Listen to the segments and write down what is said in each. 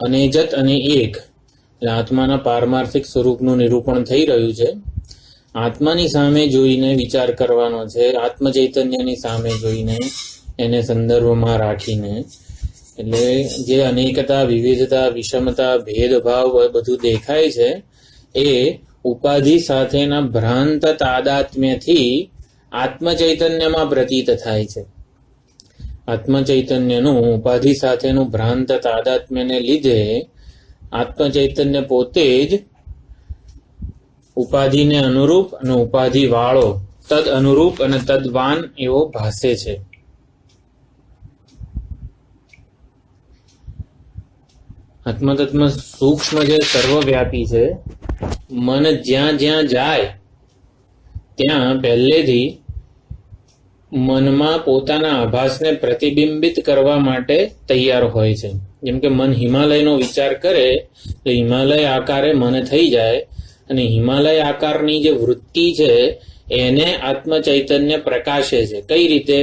અનેજત અને એક એટલે આત્માના પારમાર્થિક સ્વરૂપનું નિરૂપણ થઈ રહ્યું છે. આત્માની સામે જોઈને વિચાર કરવાનો છે, આત્મ ચૈતન્યની સામે જોઈને, એને સંદર્ભમાં રાખીને. એટલે જે અનેકતા, વિવિધતા, વિષમતા, ભેદભાવ બધું દેખાય છે એ ઉપાધિ સાથેના ભ્રાંત તાદાત્મ્યથી આત્મ ચૈતન્યમાં પ્રતીત થાય છે. આત્મ ચૈતન્યનું ઉપાધિ સાથેનું ભ્રાંત તાદાત્મ્યને લીધે આત્મ ચૈતન્ય પોતે જ ઉપાધિને અનુરૂપ અને ઉપાધિ વાળો, તદ અનુરૂપ અને તદવાન એવો ભાસે છે. આત્મતત્વ સૂક્ષ્મ છે, સર્વવ્યાપી છે. મન જ્યાં જ્યાં જાય ત્યાં પહેલેથી મનમાં પોતાના આભાસને પ્રતિબિંબિત કરવા માટે તૈયાર હોય છે. જેમ કે મન હિમાલયનો વિચાર કરે તો હિમાલય આકારે મન થઈ જાય, અને હિમાલય આકારની જે વૃત્તિ છે એને આત્મ ચૈતન્ય પ્રકાશે છે. કઈ રીતે?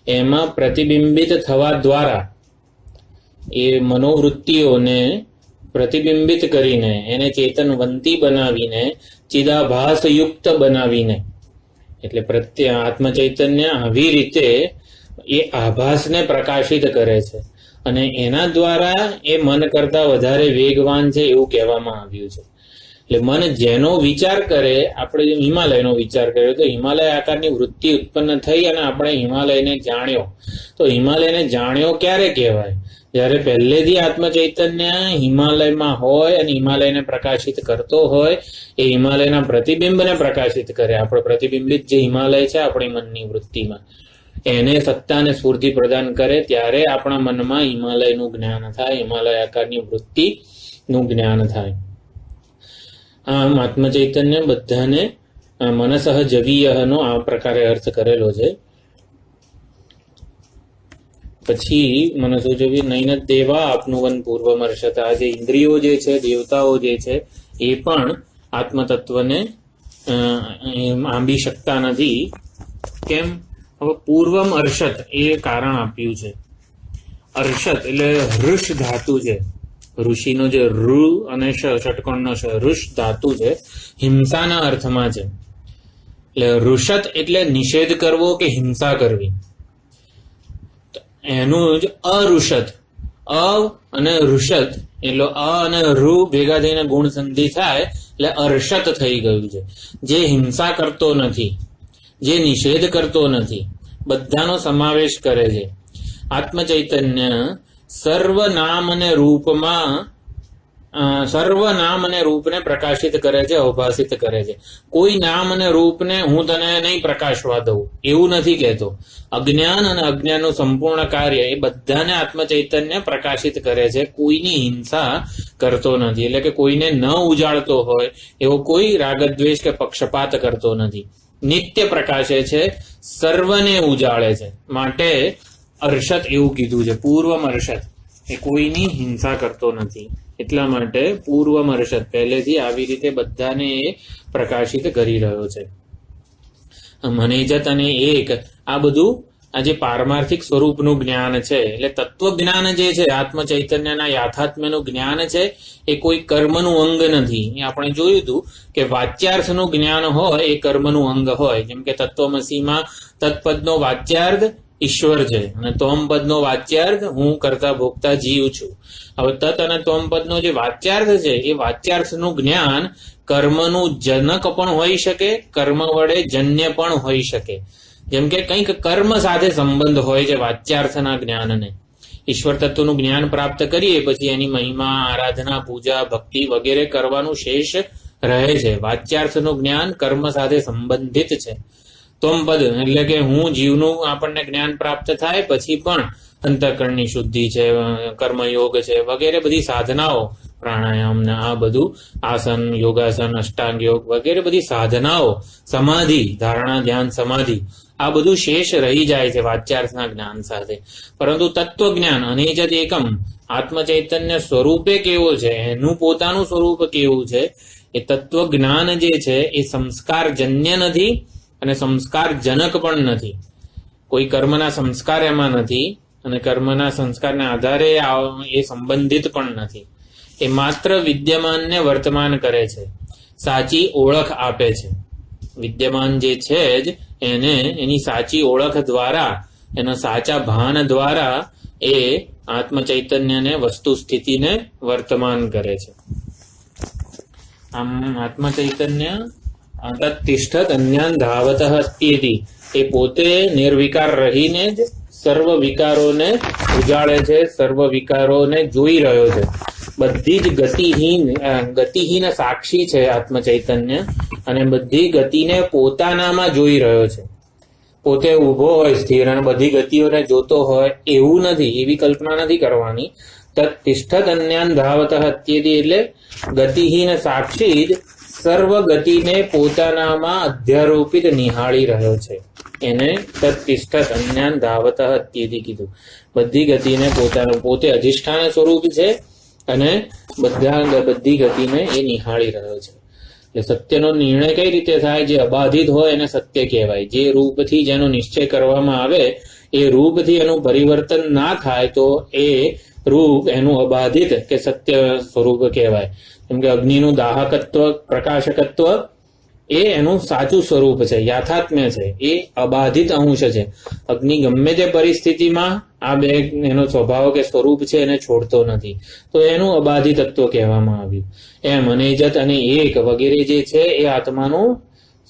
એમાં પ્રતિબિંબિત થવા દ્વારા એ મનોવૃત્તિઓને પ્રતિબિંબિત કરીને, એને ચેતનવંતી બનાવીને, ચિદાભાસયુક્ત બનાવીને, એટલે પ્રત્યે આત્મ ચૈતન્ય આવી રીતે એ આભાસને પ્રકાશિત કરે છે, અને એના દ્વારા એ મન કરતા વધારે વેગવાન છે એવું કહેવામાં આવ્યું છે. એટલે મન જેનો વિચાર કરે, આપણે હિમાલયનો વિચાર કર્યો તો હિમાલય આકારની વૃત્તિ ઉત્પન્ન થઈ અને આપણે હિમાલયને જાણ્યો. તો હિમાલયને જાણ્યો ક્યારે કહેવાય? જ્યારે પહેલેથી આત્મ ચૈતન્ય હિમાલયમાં હોય અને હિમાલયને પ્રકાશિત કરતો હોય, એ હિમાલયના પ્રતિબિંબને પ્રકાશિત કરે. આપણો પ્રતિબિંબિત જે હિમાલય છે આપણી મનની વૃત્તિમાં, એને સત્તા અને સ્ફૂર્તિ પ્રદાન કરે, ત્યારે આપણા મનમાં હિમાલયનું જ્ઞાન થાય, હિમાલય આકારની વૃત્તિનું જ્ઞાન થાય. આમ આત્મ ચૈતન્ય બધાને મનસઃ જવીયનો આ પ્રકારે અર્થ કરેલો છે. પછી મનસો જવી નૈન દેવા આપનુવન પૂર્વમર્ષત. આ જે ઇન્દ્રિયો જે છે, દેવતાઓ જે છે, એ પણ આત્મતત્વને આંબી શકતા નથી. કેમ? હવે પૂર્વમ અર્ષત એ કારણ આપ્યું છે. અર્ષત એટલે ઋષ ધાતુ છે. ઋષિનો જે ઋ અને ષટકોણનો ષ, ઋષ ધાતુ છે, હિંસાના અર્થમાં છે. એટલે ઋષત એટલે નિષેધ કરવો કે હિંસા કરવી. એનું જ અરુષત, અ અને ઋષત એટલે અ અને ઋ ભેગા થઈને ગુણ સંધિ થાય એટલે અર્ષત થઈ ગયું છે. જે હિંસા કરતો નથી, જે નિષેધ કરતો નથી, બધાનો સમાવેશ કરે છે. આત્મ ચૈતન્ય સર્વ નામ અને રૂપમાં સર્વ નામ અને રૂપને પ્રકાશિત કરે છે, અવભાષિત કરે છે. કોઈ નામ અને રૂપને હું તને નહીં પ્રકાશવા દઉં એવું નથી કહેતો. અજ્ઞાન અને અજ્ઞાનનું સંપૂર્ણ કાર્ય એ બધાને આત્મ ચૈતન્ય પ્રકાશિત કરે છે. કોઈની હિંસા કરતો નથી, એટલે કે કોઈને ન ઉજાડતો હોય એવો કોઈ રાગદ્વેષ કે પક્ષપાત કરતો નથી. નિત્ય પ્રકાશે છે, સર્વને ઉજાળે છે. માટે અર્ષત એવું કીધું છે. પૂર્વમ અર્ષત એ કોઈની હિંસા કરતો નથી, એટલા માટે પૂર્વમ અર્ષત પહેલેથી આવી રીતે બધાને એ પ્રકાશિત કરી રહ્યો છે. મનેજત અને એક આ બધું આ જે પારમાર્થિક સ્વરૂપનું જ્ઞાન છે, એટલે તત્વ જ્ઞાન જે છે, આત્મ ચૈતન્યના યાથાત્મ્યનું જ્ઞાન છે, એ કોઈ કર્મનું અંગ નથી. એ આપણે જોયું હતું કે વાચ્યાર્થનું જ્ઞાન હોય એ કર્મનું અંગ હોય. જેમ કે તત્વમસીમાં તત્પદનો વાચ્યાર્થ ઈશ્વર છે અને તોમ પદનો વાચ્યાર્થ હું કરતા ભોગતા જીવ છું. હવે તત અને તોમ પદનો જે વાચ્યાર્થ છે એ વાચ્યાર્થનું જ્ઞાન કર્મનું જનક પણ હોઈ શકે, કર્મ વડે જન્ય પણ હોઈ શકે. જેમ કે કંઈક કર્મ સાથે સંબંધ હોય છે વાચ્યાર્થના જ્ઞાનને. ઈશ્વર તત્વનું જ્ઞાન પ્રાપ્ત કરીએ પછી એની મહિમા, આરાધના, પૂજા, ભક્તિ વગેરે કરવાનું શેષ રહે છે. વાચ્યાર્થનું જ્ઞાન કર્મ સાથે સંબંધિત છે. તોમપદ એટલે કે હું જીવનું આપણને જ્ઞાન પ્રાપ્ત થાય પછી પણ અંતઃકરણની શુદ્ધિ છે, કર્મયોગ છે વગેરે બધી સાધનાઓ, પ્રાણાયામ ને આ બધું આસન, યોગાસન, અષ્ટાંગ યોગ વગેરે બધી સાધનાઓ, સમાધિ, ધારણા, ધ્યાન, સમાધિ, આ બધું શેષ રહી જાય છે વાચ્યાર્થના જ્ઞાન સાથે. પરંતુ તત્વ જ્ઞાન અનેજત એકમ આત્મ ચૈતન્ય સ્વરૂપે કેવો છે, એનું પોતાનું સ્વરૂપ કેવું છે, એ તત્વ જ્ઞાન જે છે એ સંસ્કાર જન્ય નથી અને સંસ્કાર જનક પણ નથી. કોઈ કર્મના સંસ્કાર એમાં નથી અને કર્મના સંસ્કારના આધારે એ સંબંધિત પણ નથી. એ માત્ર વિદ્યમાનને વર્તમાન કરે છે, સાચી ઓળખ આપે છે. વિદ્યમાન જે છે જ એને એની સાચી ઓળખ દ્વારા, એના સાચા ભાન દ્વારા એ આત્મ ચૈતન્યને, વસ્તુ સ્થિતિને વર્તમાન કરે છે. આમ આત્મ ચૈતન્ય તત્તિષ્ઠત અન્યાન ધાવતઃ અસ્ત્યેતિ, એ પોતે નિર્વિકાર રહીને જ સર્વ વિકારોને ઉજાળે છે, સર્વ વિકારોને જોઈ રહ્યો છે. બધી જ ગતિહીન સાક્ષી છે આત્મ ચૈતન્ય, અને બધી ગતિને પોતાનામાં જોઈ રહ્યો છે. પોતે ઉભો હોય સ્થિર અને બધી ગતિઓને જોતો હોય એવું નથી, એવી કલ્પના નથી કરવાની. તત્તિષ્ઠત અન્યાન ધાવતઃ અસ્ત્યેતિ એટલે ગતિહીન સાક્ષી જ સર્વ ગતિને પોતાનામાં અધ્યારોપિત નિહાળી રહ્યો છે. એને તત્તિષ્ઠત અન્યાન ધાવતઃ અસ્ત્યેતિ કીધું. બધી ગતિને પોતે અધિષ્ઠાન સ્વરૂપ છે અને બધી ગતિને એ નિહાળી રહ્યો છે. એટલે સત્યનો નિર્ણય કઈ રીતે થાય? જે અબાધિત હોય એને સત્ય કહેવાય. જે રૂપથી જેનો નિશ્ચય કરવામાં આવે એ રૂપથી એનું પરિવર્તન ના થાય તો એ રૂપ એનું અબાધિત કે સત્ય સ્વરૂપ કહેવાય. જેમ કે અગ્નિનું દાહકત્વ, પ્રકાશકત્વ એ એનું સાચું સ્વરૂપ છે, યાથાત્મ્ય છે, એ અબાધિત અંશ છે. અગ્નિ ગમે તે પરિસ્થિતિમાં આ બે એનો સ્વભાવ કે સ્વરૂપ છે એને છોડતો નથી, તો એનું અબાધિતત્વ કહેવામાં આવ્યું. એમ અનેજત અને એક વગેરે જે છે એ આત્માનું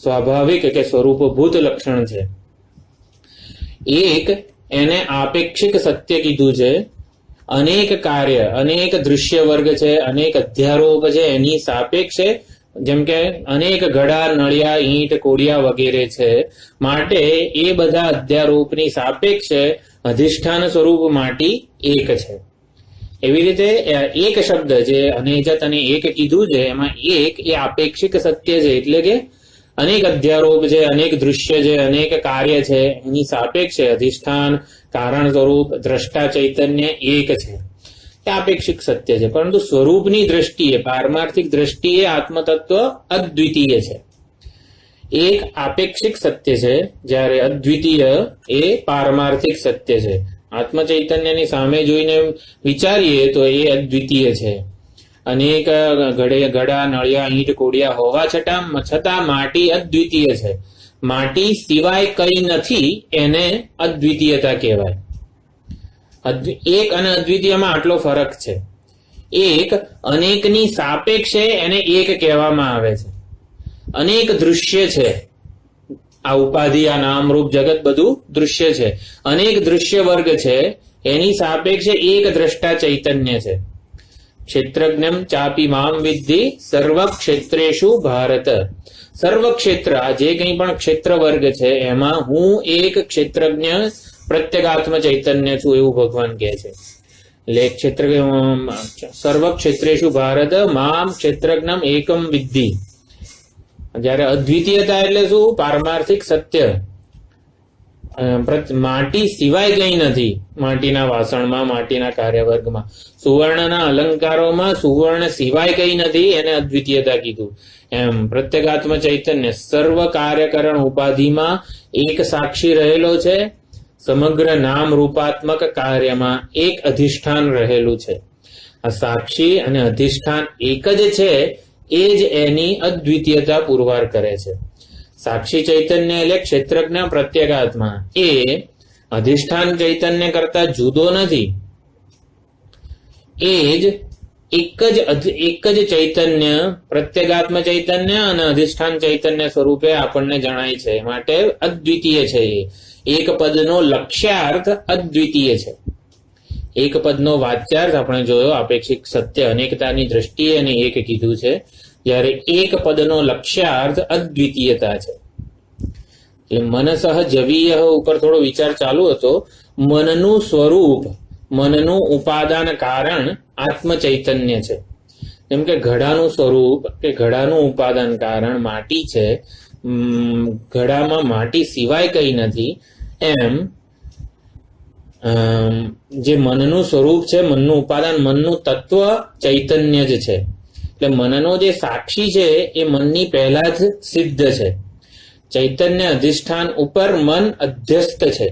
સ્વાભાવિક કે સ્વરૂપભૂત લક્ષણ છે. એક એને આપેક્ષિક સત્ય કીધું છે. અનેક કાર્ય, અનેક દૃશ્ય વર્ગ છે, અનેક અધ્યારોપ છે એની સાપેક્ષે, જેમ કે અનેક ઘડા, નળિયા, ઈંટ, કોડિયા વગેરે છે, માટે એ બધા અધ્યારોપની સાપેક્ષે અધિષ્ઠાન સ્વરૂપ માટી એક છે. એવી રીતે એક શબ્દ જે અનેજત અને એક કીધું છે એમાં એક એ આપેક્ષિક સત્ય છે, એટલે કે અનેક અધ્યારોપ છે, અનેક દૃશ્ય છે, અનેક કાર્ય છે, એની સાપેક્ષે અધિષ્ઠાન, કારણ સ્વરૂપ, દ્રષ્ટા ચૈતન્ય એક છે. આપેક્ષિક સત્ય છે, પરંતુ સ્વરૂપની દ્રષ્ટિએ, પારમાર્થિક દ્રષ્ટિએ આત્મતત્વ અદ્વિતીય છે. એક આપેક્ષિક સત્ય છે, જ્યારે અદ્વિતીય એ પારમાર્થિક સત્ય છે. આત્મ ચૈતન્યની સામે જોઈને વિચારીએ તો એ અદ્વિતીય છે. અનેક ઘડા, નળિયા, ઈંટ, કોડિયા હોવા છતાં માટી અદ્વિતીય છે. માટી સિવાય કઈ નથી એને અદ્વિતીયતા કહેવાય. એક અને અદ્વિતીયમાં આટલો ફરક છે. એક અનેકની સાપેક્ષે એને એક કહેવામાં આવે છે. અનેક દૃશ્ય છે, આ ઉપાધિ, આ નામરૂપ જગત બધું દૃશ્ય છે. અનેક દૃશ્ય વર્ગ છે, એની સાપેક્ષે એક દ્રષ્ટા ચૈતન્ય છે. ક્ષેત્રજ્ઞમ ચાપી મામ વિદ્ધિ સર્વ ક્ષેત્રેષુ ભારત. સર્વ ક્ષેત્ર, આ જે કંઈ પણ ક્ષેત્ર વર્ગ છે એમાં હું એક ક્ષેત્રજ્ઞ પ્રત્યેગાત્મ ચૈતન્ય છું એવું ભગવાન કહે છે. એટલે સર્વ ક્ષેત્રેષુ ભારત મામ ક્ષેત્રજ્ઞમ એકમ વિદ્ધિ. જયારે અદ્વિતીયતા એટલે શું? પારમાર્થિક સત્ય. માટી સિવાય કંઈ નથી. માટીના વાસણમાં, માટીના કાર્યવર્ગમાં, સુવર્ણના અલંકારોમાં સુવર્ણ સિવાય કંઈ નથી, એને અદ્વિતીયતા કીધું. એમ પ્રત્યેગાત્મ ચૈતન્ય સર્વ કાર્યકરણ ઉપાધિમાં એક સાક્ષી રહેલો છે. સમગ્ર નામ રૂપાત્મક કાર્યમાં એક અધિષ્ઠાન રહેલું છે. આ સાક્ષી અને અધિષ્ઠાન એક જ છે, એ જ એની અદ્વિતીયતા પુરવાર કરે છે. સાક્ષી ચૈતન્ય એટલે ક્ષેત્રજ્ઞ પ્રત્યેગાત્મા એ અધિષ્ઠાન ચૈતન્ય કરતા જુદો નથી. એ જ એક જ ચૈતન્ય, પ્રત્યેગાત્મ ચૈતન્ય અને અધિષ્ઠાન ચૈતન્ય સ્વરૂપે આપણને જણાય છે, માટે અદ્વિતીય છે. એક પદનો લક્ષ્યાર્થ અદ્વિતીય છે. એક પદનો વાચ્યાર્થ આપણે જોયો આપેક્ષિક સત્ય અનેકતાની દ્રષ્ટિએ અને એક કીધું છે, જ્યારે એક પદનો લક્ષ્યાર્થ અદ્વિતીયતા છે. એટલે મનસઃ જવીય ઉપર થોડો વિચાર ચાલુ હતો. મનનું સ્વરૂપ, મનનું ઉપાદાન કારણ આત્મ ચૈતન્ય છે. જેમ કે ઘડાનું સ્વરૂપ કે ઘડાનું ઉપાદાન કારણ માટી છે, ઘડામાં માટી સિવાય કંઈ નથી. એમ જે મનનું સ્વરૂપ છે, મનનું ઉપાદાન, મનનું તત્વ ચૈતન્ય જ છે. એટલે મનનો જે સાક્ષી છે એ મનની પહેલા જ સિદ્ધ છે. ચૈતન્ય અધિષ્ઠાન ઉપર મન અધ્યસ્ત છે.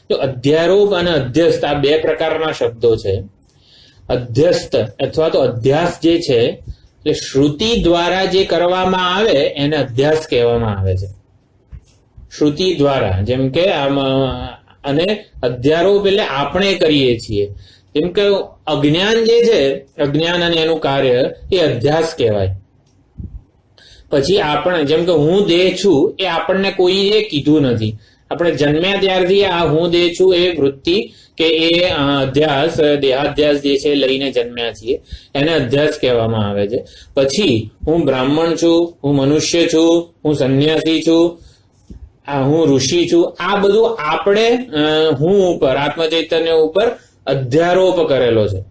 તો અધ્યારોપ અને અધ્યસ્ત આ બે પ્રકારના શબ્દો છે. અધ્યસ્ત અથવા તો અધ્યાસ જે છે એટલે શ્રુતિ દ્વારા જે કરવામાં આવે એને અધ્યાસ કહેવામાં આવે છે. શ્રુતિ દ્વારા, જેમ કે અને અધ્યારોપ એટલે આપણે કરીએ છીએ. જેમ કે અજ્ઞાન જે છે, અજ્ઞાન અને એનું કાર્ય એ અધ્યાસ કહેવાય. પછી આપણે, જેમ કે હું દેહ છું એ આપણને કોઈએ કીધું નથી. આપણે જન્મ્યા ત્યારથી આ હું દેહ છું એ વૃત્તિ કે એ અધ્યાસ, દેહાધ્યાસ જે છે લઈને જન્મ્યા છીએ એને અધ્યાસ કહેવામાં આવે છે. પછી હું બ્રાહ્મણ છું, હું મનુષ્ય છું, હું સંન્યાસી છું, હું ઋષિ છું, આ બધું આપણે હું ઉપર, આત્મચૈતન્ય ઉપર અધ્યારોપ કરેલો છે.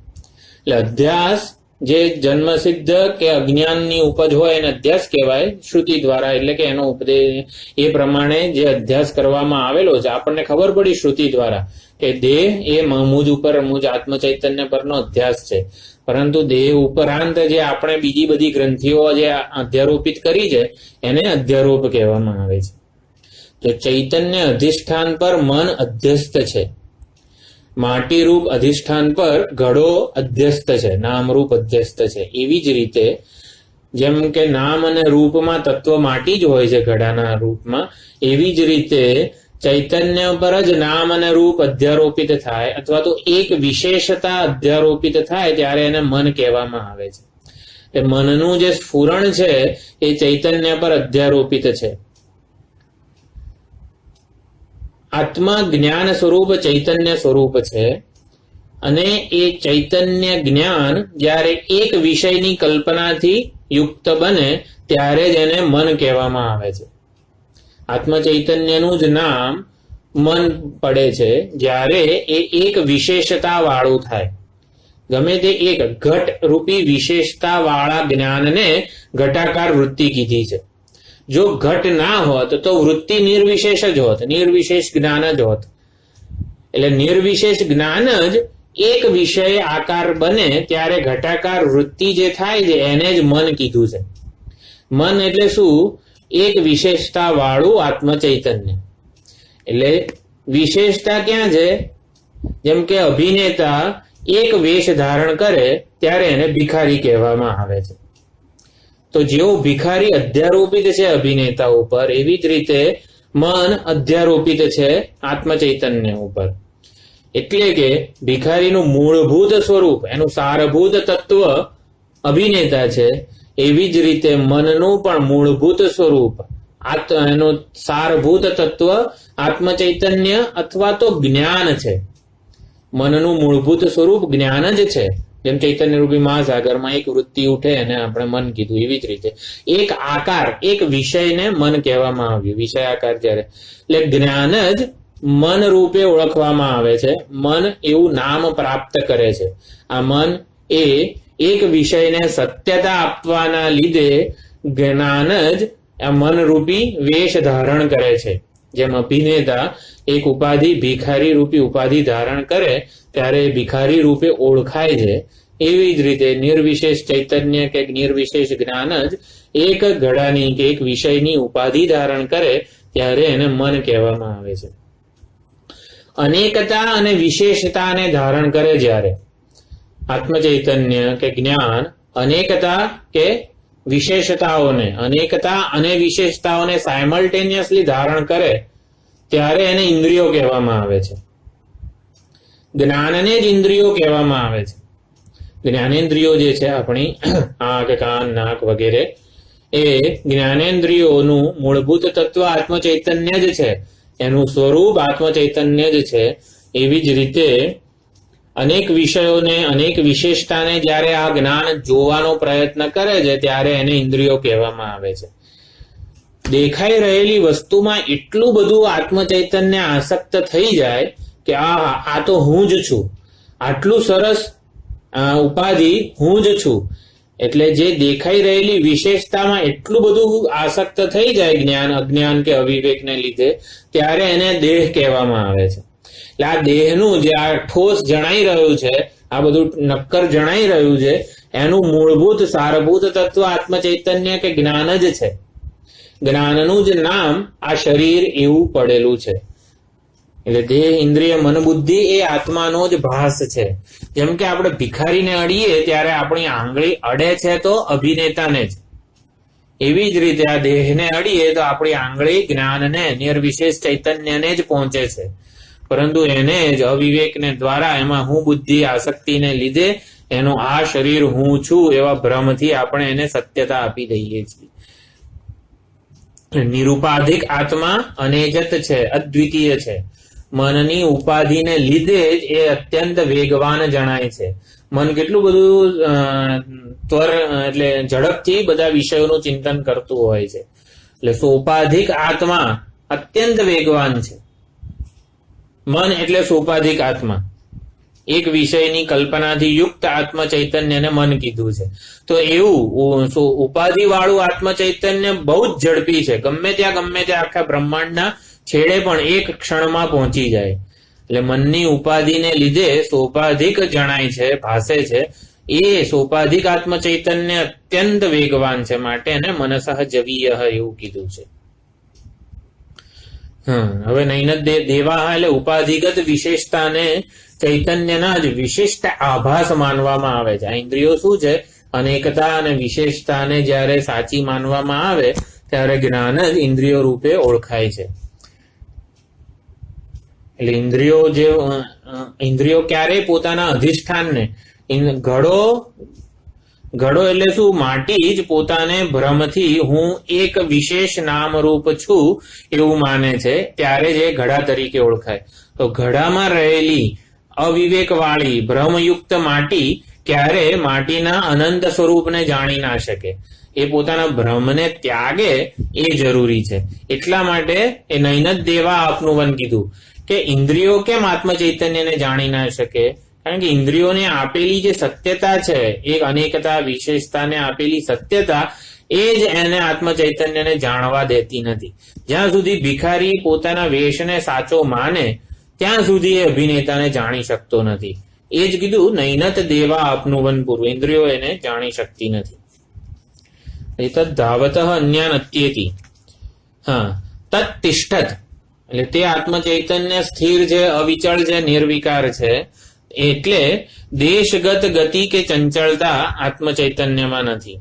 એટલે અધ્યાસ જે જન્મસિદ્ધ કે અજ્ઞાનની ઉપજ હોય એને અધ્યાસ કહેવાય શ્રુતિ દ્વારા. એટલે કે એનો ઉપદેશ એ પ્રમાણે જે અધ્યાસ કરવામાં આવેલો છે, આપણને ખબર પડી શ્રુતિ દ્વારા કે દેહ એ મુજ ઉપર, મુજ આત્મચૈતન્ય પરનો અધ્યાસ છે. પરંતુ દેહ ઉપરાંત જે આપણે બીજી બધી ગ્રંથિઓ જે અધ્યારોપિત કરી છે એને અધ્યારોપ કહેવામાં આવે છે. તો ચૈતન્ય અધિષ્ઠાન પર મન અધ્યસ્ત છે, માટીરૂપ અધિષ્ઠાન પર ઘડો અધ્યસ્ત છે, નામરૂપ અધ્યસ્ત છે. એવી જ રીતે જેમ કે નામ અને રૂપમાં તત્વ માટી જ હોય છે ઘડાના રૂપમાં, એવી જ રીતે ચૈતન્ય પર જ નામ અને રૂપ અધ્યારોપિત થાય અથવા તો એક વિશેષતા અધ્યારોપિત થાય ત્યારે એને મન કહેવામાં આવે છે. એ મનનું જે સ્ફુરણ છે એ ચૈતન્ય પર અધ્યારોપિત છે. આત્મા જ્ઞાન સ્વરૂપ ચૈતન્ય સ્વરૂપ છે અને એ ચૈતન્ય જ્ઞાન જ્યારે એક વિષયની કલ્પનાથી યુક્ત બને ત્યારે જ એને મન કહેવામાં આવે છે. આત્મચૈતન્યનું જ નામ મન પડે છે જ્યારે એ એક વિશેષતા વાળું થાય. ગમે તે એક ઘટ રૂપી વિશેષતા વાળા જ્ઞાનને ઘટાકાર વૃત્તિ કીધી છે. જો ઘટ ના હોત તો વૃત્તિ નિર્વિશેષ જ હોત, નિર્વિશેષ જ્ઞાન જ હોત. એટલે નિર્વિશેષ જ્ઞાન જ એક વિષય આકાર બને ત્યારે ઘટાકાર વૃત્તિ જે થાય છે એને જ મન કીધું છે. મન એટલે શું? એક વિશેષતા વાળું આત્મચૈતન્ય. એટલે વિશેષતા ક્યાં છે? જેમ કે અભિનેતા એક વેશ ધારણ કરે ત્યારે એને ભિખારી કહેવામાં આવે છે. તો જેવો ભિખારી અધ્યારોપિત છે અભિનેતા ઉપર, એવી જ રીતે મન અધ્યારોપિત છે આત્મચૈતન્ય ઉપર. એટલે કે ભિખારીનું મૂળભૂત સ્વરૂપ, એનું સારભૂત તત્વ અભિનેતા છે. એવી જ રીતે મનનું પણ મૂળભૂત સ્વરૂપ, એનું સારભૂત તત્વ આત્મચૈતન્ય અથવા તો જ્ઞાન છે. મનનું મૂળભૂત સ્વરૂપ જ્ઞાન જ છે. જેમ ચૈતન્ય રૂપી મહાસાગરમાં એક વૃત્તિ ઉઠે એને આપણે મન કીધું, એવી જ રીતે એક આકાર, એક વિષયને મન કહેવામાં આવ્યું, વિષય આકાર જ્યારે. એટલે જ્ઞાન જ મન રૂપે ઓળખવામાં આવે છે. મન એવું નામ પ્રાપ્ત કરે છે. આ મન એ એક વિષયને સત્યતા આપવાના લીધે જ્ઞાન જ આ મનરૂપી વેશ ધારણ કરે છે. જેમ અભિનેતા એક ઉપાધિ ભિખારી રૂપી ઉપાધિ ધારણ કરે ત્યારે ભિખારી રૂપે ઓળખાય છે. એવી જ રીતે નિર્વિશેષ ચૈતન્ય કે નિર્વિશેષ જ્ઞાન જ એક ઘડાની કે એક વિષયની ઉપાધિ ધારણ કરે ત્યારે એને મન કહેવામાં આવે છે. અનેકતા અને વિશેષતાને ધારણ કરે જ્યારે આત્મચૈતન્ય કે જ્ઞાન અનેકતા કે વિશેષતાઓને, અનેકતા અને વિશેષતાઓને સાયમલ્ટેનિયસલી ધારણ કરે ત્યારે એને ઇન્દ્રિયો કહેવામાં આવે છે. જ્ઞાનને જ ઇન્દ્રિયો કહેવામાં આવે છે. જ્ઞાનેન્દ્રિયો જે છે આપણી આંખ, કાન, નાક વગેરે, એ જ્ઞાનેન્દ્રિયોનું મૂળભૂત તત્વ આત્મચૈતન્ય જ છે. એનું સ્વરૂપ આત્મચૈતન્ય જ છે. એવી જ રીતે અનેક વિષયોને, અનેક વિશેષતાને જ્યારે આ જ્ઞાન જોવાનો પ્રયત્ન કરે છે ત્યારે એને ઇન્દ્રિયો કહેવામાં આવે છે. દેખાઈ રહેલી વસ્તુમાં એટલું બધું આત્મચૈતન્ય આસક્ત થઈ જાય કે આ તો હું જ છું, આટલું સરસ ઉપાધિ હું જ છું. એટલે જે દેખાઈ રહેલી વિશેષતામાં એટલું બધું આસક્ત થઈ જાય જ્ઞાન, અજ્ઞાન કે અવિવેકને લીધે, ત્યારે એને દેહ કહેવામાં આવે છે. એટલે આ દેહનું જે આ ઠોસ જણાઈ રહ્યું છે, આ બધું નક્કર જણાઈ રહ્યું છે, એનું મૂળભૂત સારભૂત તત્વ આત્મચૈતન્ય કે જ્ઞાન જ છે. જ્ઞાનનું જ નામ આ શરીર એવું પડેલું છે. એટલે દેહ, ઇન્દ્રિય, મન, બુદ્ધિ એ આત્માનો જ ભાસ છે. જેમ કે આપણે ભિખારીને અડીએ ત્યારે આપણી આંગળી અડે છે તો અભિનેતાને જ, એવી જ રીતે આ દેહને અડીએ તો આપણી આંગળી જ્ઞાનને, નિર્વિશેષ ચૈતન્યને જ પહોંચે છે. પરંતુ એને જ અવિવેકને દ્વારા એમાં હું બુદ્ધિ, આસક્તિને લીધે એનું આ શરીર હું છું એવા ભ્રમથી આપણે એને સત્યતા આપી દઈએ છીએ. નિરુપાધિક આત્મા અનેજત છે, અદ્વિતીય છે. મનની ઉપાધિને લીધે જ એ અત્યંત વેગવાન જણાય છે. મન કેટલું બધું એટલે ઝડપથી બધા વિષયોનું ચિંતન કરતું હોય છે. એટલે સોપાધિક આત્મા અત્યંત વેગવાન છે. મન એટલે સોપાધિક આત્મા, એક વિષયની કલ્પનાથી યુક્ત આત્મ ચૈતન્યને મન કીધું છે. તો એવું ઉપાધિ વાળું આત્મ ચૈતન્ય બહુ જ ઝડપી છે. ગમે ત્યાં આખા બ્રહ્માંડના છેડે પણ એક ક્ષણમાં પહોંચી જાય. એટલે મનની ઉપાધિને લીધે સોપાધિક જણાય છે, ભાસે છે. એ સોપાધિક આત્મ ચૈતન્ય અત્યંત વેગવાન છે, માટે એને મનસઃ જવીય એવું કીધું છે. હવે નૈનદ દેવા એટલે ઉપાધિગત વિશેષતાને ચૈતન્યના જ વિશિષ્ટ આભાસ માનવામાં આવે છે. આ ઇન્દ્રિયો શું છે? અનેકતા અને વિશેષતાને જ્યારે સાચી માનવામાં આવે ત્યારે જ્ઞાન જ ઇન્દ્રિયો રૂપે ઓળખાય છે. એટલે ઇન્દ્રિયો ક્યારેય પોતાના અધિષ્ઠાનને, ઘડો એટલે શું? માટી જ પોતાને ભ્રમથી હું એક વિશેષ નામરૂપ છું એવું માને છે, ત્યારે જ એ ઘડા તરીકે ઓળખાય. તો ઘડામાં રહેલી અવિવેકવાળી ભ્રમયુક્ત માટી ક્યારે માટીના અનંત સ્વરૂપને જાણી ના શકે. એ પોતાના ભ્રમને ત્યાગે એ જરૂરી છે. એટલા માટે એ નૈનદ દેવા આપનુવન કીધું કે ઇન્દ્રિયો કેમ આત્મ ચૈતન્યને જાણી ના શકે? કારણ કે ઇન્દ્રિયોને આપેલી જે સત્યતા છે, એ અનેકતા વિશેષતાને આપેલી સત્યતા એ જ એને આત્મ ચૈતન્યને જાણવા દેતી નથી. જ્યાં સુધી ભિખારી પોતાના વેશને સાચો માને ત્યાં સુધી એ અભિનેતાને જાણી શકતો નથી. એ જ કીધું નૈનત દેવા આપનુવન પૂર્વ, ઇન્દ્રિયો એને જાણી શકતી નથી. તદ ધાવત અન્યાનત્યેતિ. તત્ તિષ્ઠત એટલે તે આત્મ ચૈતન્ય સ્થિર છે, અવિચળ છે, નિર્વિકાર છે. એટલે દેશગત ગતિ કે ચંચળતા આત્મ ચૈતન્યમાં નથી.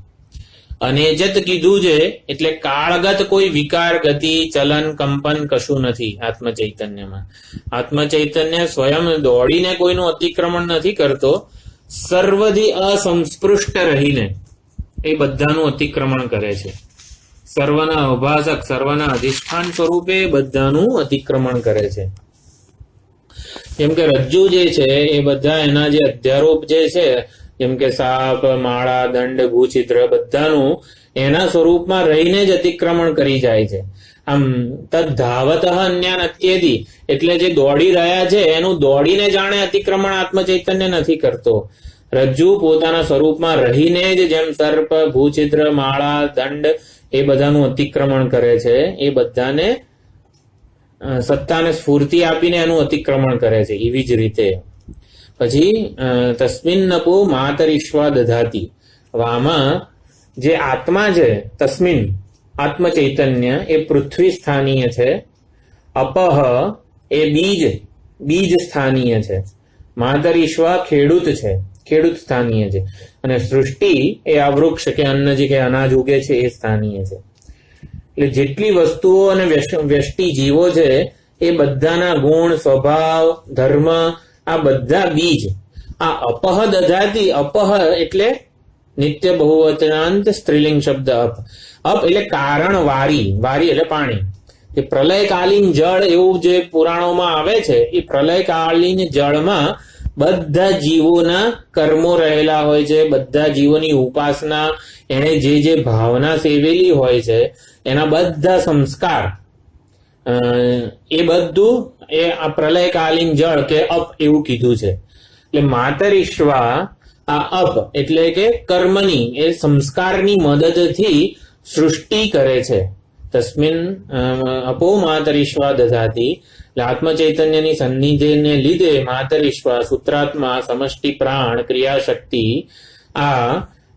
અનેજત કીધું છે એટલે કાળગત કોઈ વિકાર, ગતિ, ચલન, કંપન કશું નથી આત્મ ચૈતન્યમાં. આત્મ ચૈતન્ય સ્વયં દોડીને કોઈનું અતિક્રમણ નથી કરતો, સર્વથી અસંસ્પૃષ્ટ રહીને એ બધાનું અતિક્રમણ કરે છે. સર્વના અભાસક, સર્વના અધિષ્ઠાન સ્વરૂપે બધાનું અતિક્રમણ કરે છે. જેમ કે રજ્જુ જે છે એ બધા એના જે અધ્યારોપ જે છે, જેમ કે સાપ, માળા, દંડ, ભૂછિદ્ર, બધાનું એના સ્વરૂપમાં રહીને જ અતિક્રમણ કરી જાય છે. આમ તદ ધાવત અન્યાનત્યેતિ એટલે જે દોડી રહ્યા છે એનું દોડીને જાણે અતિક્રમણ આત્મ ચૈતન્ય નથી કરતો. રજ્જુ પોતાના સ્વરૂપમાં રહીને જ જેમ સર્પ, ભૂછિદ્ર, માળા, દંડ એ બધાનું અતિક્રમણ કરે છે, એ બધાને સત્તાને સ્ફૂર્તિ આપીને એનું અતિક્રમણ કરે છે. એવી જ રીતે પછી તસ્મિન્નપો માતરિશ્વા દધાતી. હવે આમાં જે આત્મા છે, તસ્મિન આત્મ ચૈતન્ય એ પૃથ્વી સ્થાનીય છે, અપહ એ બીજ સ્થાનીય છે, માતરિશ્વા ખેડૂત છે, ખેડૂત સ્થાનીય છે, અને સૃષ્ટિ એ આ વૃક્ષ કે અન્ન જે કે અનાજ ઉગે છે એ સ્થાનીય છે. એટલે જેટલી વસ્તુઓ અને વ્યષ્ટિ જીવો છે એ બધાના ગુણ, સ્વભાવ, ધર્મ આ બધા બીજ. આ અપહ દધાતી, અપહ એટલે નિત્ય બહુવચનાંત સ્ત્રીલિંગ શબ્દ અપ. અપ એટલે કારણ વારી, વારી એટલે પાણી. એ પ્રલયકાલીન જળ એવું જે પુરાણોમાં આવે છે, એ પ્રલયકાલીન જળમાં બધા જીવોના કર્મો રહેલા હોય છે, બધા જીવોની ઉપાસના, એને જે ભાવના સેવેલી હોય છે એના બધા સંસ્કાર, એ બધું એ આ પ્રલયકાલીન જળ કે અપ એવું કીધું છે. એટલે માતરિશ્વા આ અપ એટલે કે કર્મની, એ સંસ્કારની મદદથી સૃષ્ટિ કરે છે. તસ્મિન અપો માતરિશ્વા દધાતી. એટલે આત્મ ચૈતન્યની સન્નિધિને લીધે માતરિશ્વા, સૂત્રાત્મા, સમષ્ટિ પ્રાણ, ક્રિયાશક્તિ આ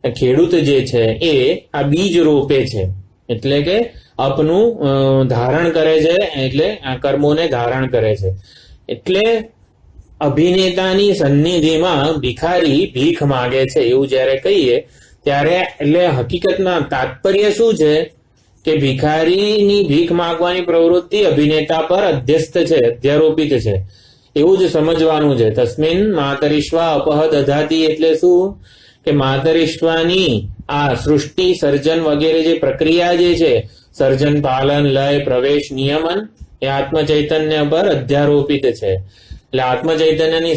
ખેડૂત જે છે એ આ બીજ રોપે છે. એટલે કે અપનું ધારણ કરે છે, એટલે આ કર્મોને ધારણ કરે છે. એટલે અભિનેતાની સન્નિધિમાં ભિખારી ભીખ માગે છે એવું જ્યારે કહીએ ત્યારે એટલે હકીકતમાં તાત્પર્ય શું છે કે ભિખારીની ભીખ માંગવાની પ્રવૃત્તિ અભિનેતા પર અધ્યસ્ત છે, અધ્યારોપિત છે એવું જ સમજવાનું છે. તસ્મિન માતરિશ્વા અપહ દધાતી એટલે શું કે માતરિશ્વાની આ સૃષ્ટિ સર્જન વગેરે જે પ્રક્રિયા જે છે, સર્જન પાલન લય પ્રવેશ નિયમન એ આત્મ ચૈતન્ય પર અધ્યારોપિત છે. એટલે આત્મ ચૈતન્યની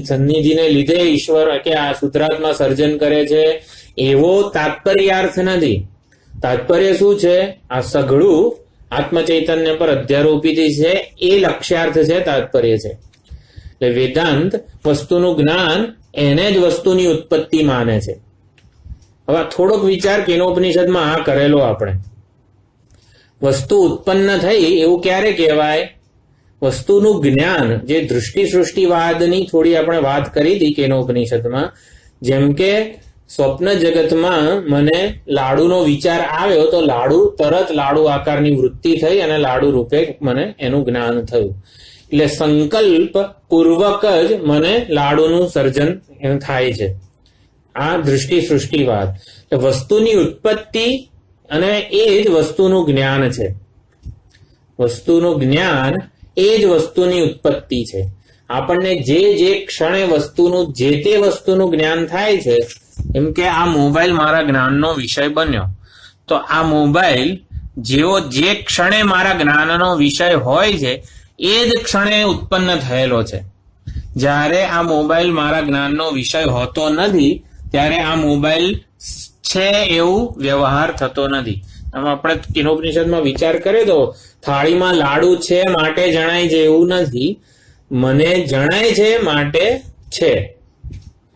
સન્નિધિને લીધે ઈશ્વર કે આ શુદ્રાત્મા સર્જન કરે છે એવો તાત્પર્યાર્થ નથી. તાત્પર્ય શું છે? આ સઘળું આત્મ ચૈતન્ય પર અધ્યારોપિત છે એ લક્ષ્યાર્થ છે, તાત્પર્ય છે. એટલે વેદાંત વસ્તુનું જ્ઞાન એને જ વસ્તુની ઉત્પત્તિ માને છે. હવે થોડોક વિચાર કેનોપનિષદમાં આ કરેલો આપણે. વસ્તુ ઉત્પન્ન થઈ એવું ક્યારે કહેવાય? વસ્તુનું જ્ઞાન, જે દૃષ્ટિ સૃષ્ટિવાદની થોડી આપણે વાત કરી હતી કેનોપનિષદમાં, જેમ કે સ્વપ્ન જગતમાં મને લાડુનો વિચાર આવ્યો તો લાડુ તરત લાડુ આકારની વૃત્તિ થઈ અને લાડુ રૂપે મને એનું જ્ઞાન થયું. એટલે સંકલ્પ પૂર્વક જ મને લાડુનું સર્જન થાય છે. આ દૃષ્ટિ સૃષ્ટિવાદ. વસ્તુની ઉત્પત્તિ અને એ જ વસ્તુનું જ્ઞાન છે. વસ્તુનું જ્ઞાન એ જ વસ્તુની ઉત્પત્તિ છે. આપણને જે ક્ષણે વસ્તુનું જે તે વસ્તુનું જ્ઞાન થાય છે, એમ કે આ મોબાઈલ મારા જ્ઞાનનો વિષય બન્યો, તો આ મોબાઈલ જેવો જે ક્ષણે મારા જ્ઞાનનો વિષય હોય છે એ જ ક્ષણે ઉત્પન્ન થયેલો છે. જ્યારે આ મોબાઈલ મારા જ્ઞાનનો વિષય હોતો નથી ત્યારે આ મોબાઈલ છે એવું વ્યવહાર થતો નથી. આમ આપણે કેનોપનિષદમાં વિચાર કરીએ તો થાળીમાં લાડુ છે માટે જણાય છે એવું નથી, મને જણાય છે માટે છે.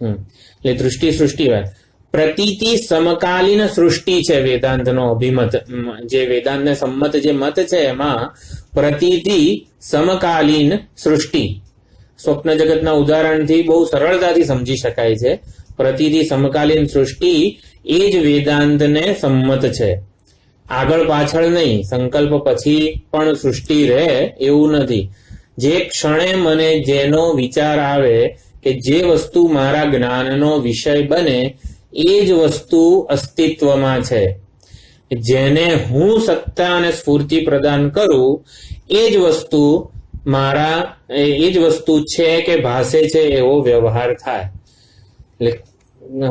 એટલે દૃષ્ટિ સૃષ્ટિવાદ. પ્રતીતિ સમકાલીન સૃષ્ટિ છે વેદાંતનો અભિમત. જે વેદાંતને સંમત જે મત છે એમાં પ્રતીતિ સમકાલીન સૃષ્ટિ સ્વપ્ન જગતના ઉદાહરણથી બહુ સરળતાથી સમજી શકાય છે. પ્રતીતિ સમકાલીન સૃષ્ટિ એ જ વેદાંતને સંમત છે, આગળ પાછળ નહીં. સંકલ્પ પછી પણ સૃષ્ટિ રહે એવું નથી. જે ક્ષણે મને જેનો વિચાર આવે કે જે વસ્તુ મારા જ્ઞાનનો વિષય બને એ જ વસ્તુ અસ્તિત્વમાં છે. જેને હું સત્તા અને સ્ફૂર્તિ પ્રદાન કરું એ જ વસ્તુ મારા એ જ વસ્તુ છે કે ભાસે છે એવો વ્યવહાર થાય. એટલે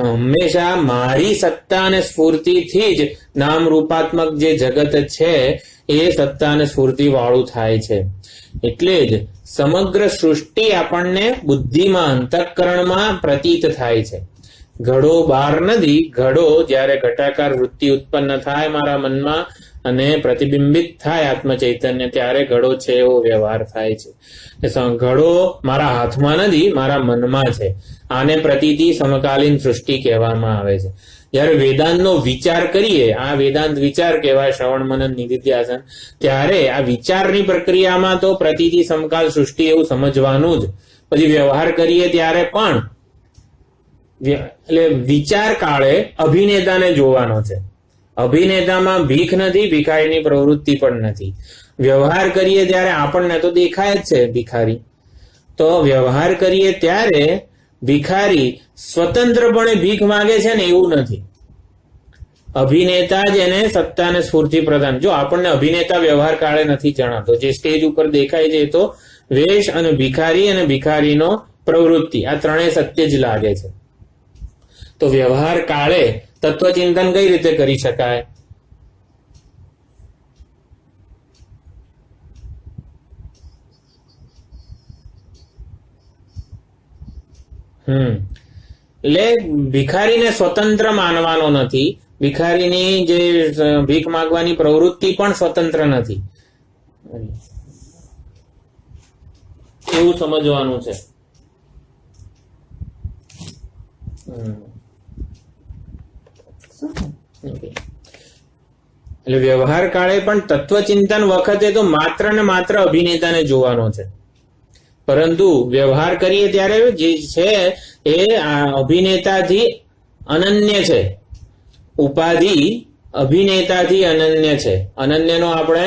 હંમેશા મારી સત્તા અને સ્ફૂર્તિથી જ નામ રૂપાત્મક જે જગત છે એ સત્તા અને સ્ફૂર્તિ વાળું થાય છે. એટલે જ સમગ્ર સૃષ્ટિ આપણને બુદ્ધિમાં અંતઃકરણમાં પ્રતીત થાય છે. ઘડો બહાર નથી. ઘડો જ્યારે ઘટાકાર વૃત્તિ ઉત્પન્ન થાય મારા મનમાં અને પ્રતિબિંબિત થાય આત્મ ચૈતન્ય, ત્યારે ઘડો છે એવો વ્યવહાર થાય છે. ઘડો મારા હાથમાં નથી, મારા મનમાં છે. આને પ્રતીતિ સમકાલીન સૃષ્ટિ કહેવામાં આવે છે. જ્યારે વેદાંતનો વિચાર કરીએ, આ વેદાંત વિચાર કહેવાય, શ્રવણ મનન નિધિધ્યાસન, ત્યારે આ વિચારની પ્રક્રિયામાં તો પ્રતીતિ સમકાલ સૃષ્ટિ એવું સમજવાનું જ. પછી વ્યવહાર કરીએ ત્યારે પણ એટલે વિચાર કાળે અભિનેતાને જોવાનો છે. અભિનેતામાં ભીખ નથી, ભિખારીની પ્રવૃત્તિ પણ નથી. વ્યવહાર કરીએ ત્યારે આપણને તો દેખાય જ છે ભિખારી. તો વ્યવહાર કરીએ ત્યારે ભિખારી સ્વતંત્રપણે ભીખ માંગે છે ને એવું નથી. અભિનેતા જ એને સત્તા અને સ્ફૂર્તિ પ્રદાન. જો આપણને અભિનેતા વ્યવહાર કાળે નથી જણાતો, જે સ્ટેજ ઉપર દેખાય છે તો વેશ અને ભિખારીનો પ્રવૃત્તિ, આ ત્રણેય સત્ય જ લાગે છે. તો વ્યવહાર કાળે તત્વચિંતન કઈ રીતે કરી શકાય? એટલે ભિખારીને સ્વતંત્ર માનવાનો નથી. ભિખારીની જે ભીખ માંગવાની પ્રવૃત્તિ પણ સ્વતંત્ર નથી, એવું સમજવાનું છે. એટલે વ્યવહાર કાળે પણ તત્વચિંતન વખતે તો માત્ર ને માત્ર અભિનેતાને જોવાનો છે. પરંતુ વ્યવહાર કરીએ ત્યારે જે છે એ અભિનેતાથી અનન્ય છે. ઉપાધિ અભિનેતાથી અનન્ય છે. અનન્યનો આપણે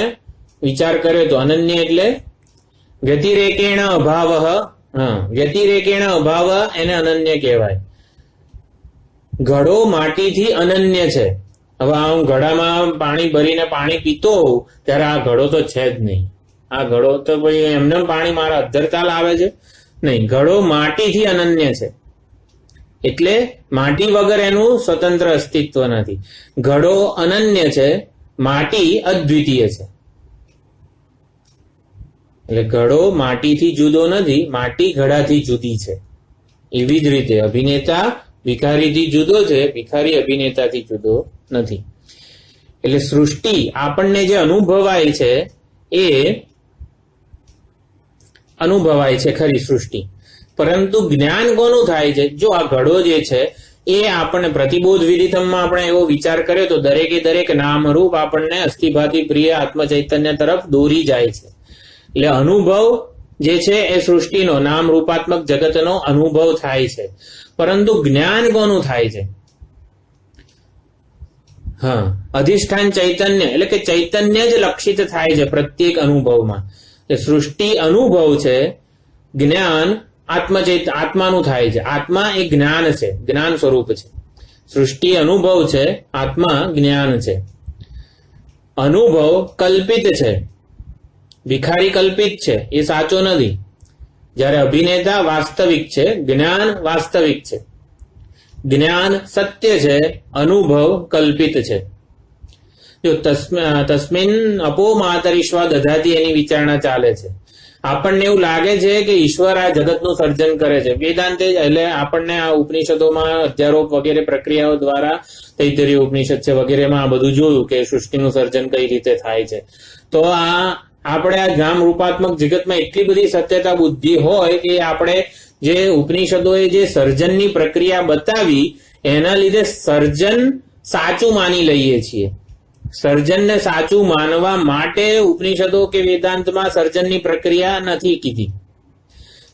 વિચાર કર્યો તો અનન્ય એટલે વ્યતિરેકેણ અભાવ. વ્યતિરેકેણ અભાવ એને અનન્ય કહેવાય. ઘડો માટીથી અનન્ય છે. હવે હું ઘડામાં પાણી ભરીને પાણી પીતો હોઉં ત્યારે આ ઘડો તો છે જ નહીં. આ ઘડો તો ભાઈ એમને પાણી મારા અધ્ધરતાલ આવે છે નહીં. ઘડો માટીથી અનન્ય છે એટલે માટી વગર એનું સ્વતંત્ર અસ્તિત્વ નથી. ઘડો અનન્ય છે, માટી અદ્વિતીય છે. એટલે ઘડો માટીથી જુદો નથી, માટી ઘડાથી જુદી છે. એવી જ રીતે અભિનેતા ભિખારીથી જુદો છે, ભિખારી અભિનેતાથી જુદો નથી. એટલે સૃષ્ટિ આપણને જે અનુભવાય છે એ અનુભવાય છે ખરી સૃષ્ટિ, પરંતુ જ્ઞાન કોનું થાય છે? જો આ ઘડો જે છે એ આપણને પ્રતિબોધ વિદિતમમાં આપણે એવો વિચાર કર્યો તો દરેકે દરેક નામરૂપ આપણને અસ્થિભાતિ પ્રિય આત્મ ચૈતન્ય તરફ દોરી જાય છે. એટલે અનુભવ જે છે એ સૃષ્ટિનો નામ રૂપાત્મક જગતનો અનુભવ થાય છે, પરંતુ જ્ઞાન કોનું થાય છે? અધિષ્ઠાન ચૈતન્ય એટલે કે ચૈતન્ય જ લક્ષિત થાય છે પ્રત્યેક અનુભવમાં. સૃષ્ટિ અનુભવ છે, જ્ઞાન આત્માનું થાય છે. આત્મા એ જ્ઞાન છે, જ્ઞાન સ્વરૂપ છે. સૃષ્ટિ અનુભવ છે, આત્મા જ્ઞાન છે. અનુભવ કલ્પિત છે, ભિખારી કલ્પિત છે, એ સાચો નથી. જ્યારે અભિનેતા વાસ્તવિક છે, જ્ઞાન વાસ્તવિક છે. જ્ઞાન સત્ય છે, અનુભવ કલ્પિત છે. જો તસ્મિન અપો માતરીશ્વા દધાતી એની વિચારણા ચાલે છે. આપણને એવું લાગે છે કે ઈશ્વર આ જગતનું સર્જન કરે છે. વેદાંતે એટલે આપણને આ ઉપનિષદોમાં અધ્યારોપ વગેરે પ્રક્રિયાઓ દ્વારા તૈત્તરીય ઉપનિષદ છે વગેરેમાં આ બધું જોયું કે સૃષ્ટિનું સર્જન કઈ રીતે થાય છે. તો આપણે આ નામ રૂપાત્મક જગતમાં એટલી બધી સત્યતા બુદ્ધિ હોય કે આપણે જે ઉપનિષદોએ જે સર્જનની પ્રક્રિયા બતાવી એના લીધે સર્જન સાચું માની લઈએ છીએ. સર્જનને સાચું માનવા માટે ઉપનિષદો કે વેદાંતમાં સર્જનની પ્રક્રિયા નથી કીધી.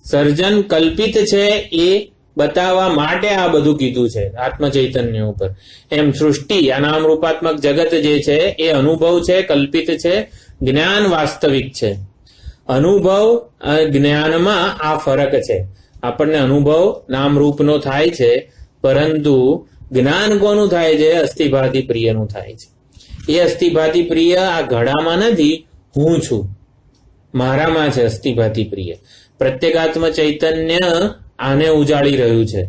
સર્જન કલ્પિત છે એ બતાવવા માટે આ બધું કીધું છે આત્મચૈતન્ય ઉપર. એમ સૃષ્ટિ આ નામ રૂપાત્મક જગત જે છે એ અનુભવ છે, કલ્પિત છે. જ્ઞાન વાસ્તવિક છે. અનુભવ જ્ઞાનમાં આ ફરક છે. આપણને અનુભવ નામરૂપનો થાય છે, પરંતુ જ્ઞાન કોનું થાય છે? અસ્થિભાતિ પ્રિયનું થાય છે. એ અસ્થિભાતિ પ્રિય આ ઘડામાં નથી, હું છું, મારામાં છે અસ્થિભાતિ પ્રિય. પ્રત્યેગાત્મ ચૈતન્ય આને ઉજાળી રહ્યું છે.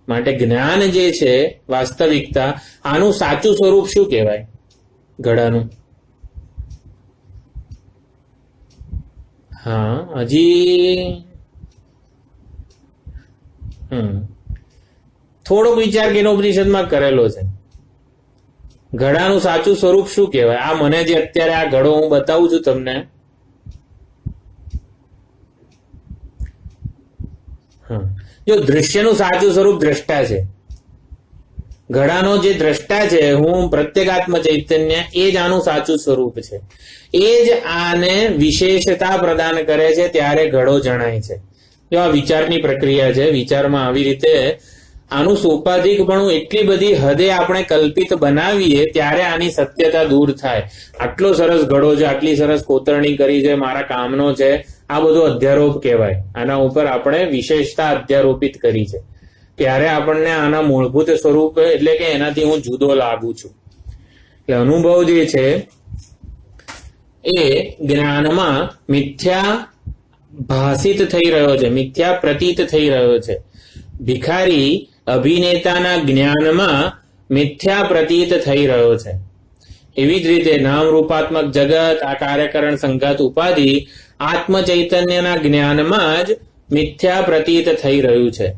માટે જ્ઞાન જે છે વાસ્તવિકતા, આનું સાચું સ્વરૂપ શું કહેવાય? ઘડાનું હજી થોડોક વિચાર કેનોપનિષદમાં કરેલો છે. ઘડાનું સાચું સ્વરૂપ શું કહેવાય? આ મને જે અત્યારે આ ઘડો હું બતાવું છું તમને, જો દૃશ્યનું સાચું સ્વરૂપ દ્રષ્ટા છે. ઘડાનો જે દ્રષ્ટા છે હું પ્રત્યેગાત્મ ચૈતન્ય, એ જ આનું સાચું સ્વરૂપ છે. એ જ આને વિશેષતા પ્રદાન કરે છે, ત્યારે ઘડો જણાય છે. જો આ વિચારની પ્રક્રિયા છે, વિચારમાં આવી રીતે આનું સોપાધિકપણું એટલી બધી હદે આપણે કલ્પિત બનાવીએ ત્યારે આની સત્યતા દૂર થાય. આટલો સરસ ઘડો છે, આટલી સરસ કોતરણી કરી છે, મારા કામનો છે, આ બધો અધ્યારોપ કહેવાય. આના ઉપર આપણે વિશેષતા અધ્યારોપિત કરી છે, ત્યારે આપણને આના મૂળભૂત સ્વરૂપ એટલે કે એનાથી હું જુદો લાગુ છું. એટલે અનુભવ જે છે એ જ્ઞાનમાં મિથ્યા ભાષિત થઈ રહ્યો છે, મિથ્યા પ્રતીત થઈ રહ્યો છે. ભિખારી અભિનેતાના જ્ઞાનમાં મિથ્યા પ્રતીત થઈ રહ્યો છે. એવી જ રીતે નામ રૂપાત્મક જગત, આ કાર્યકરણ સંઘાત ઉપાધિ આત્મ ચૈતન્યના જ્ઞાનમાં જ મિથ્યા પ્રતીત થઈ રહ્યું છે.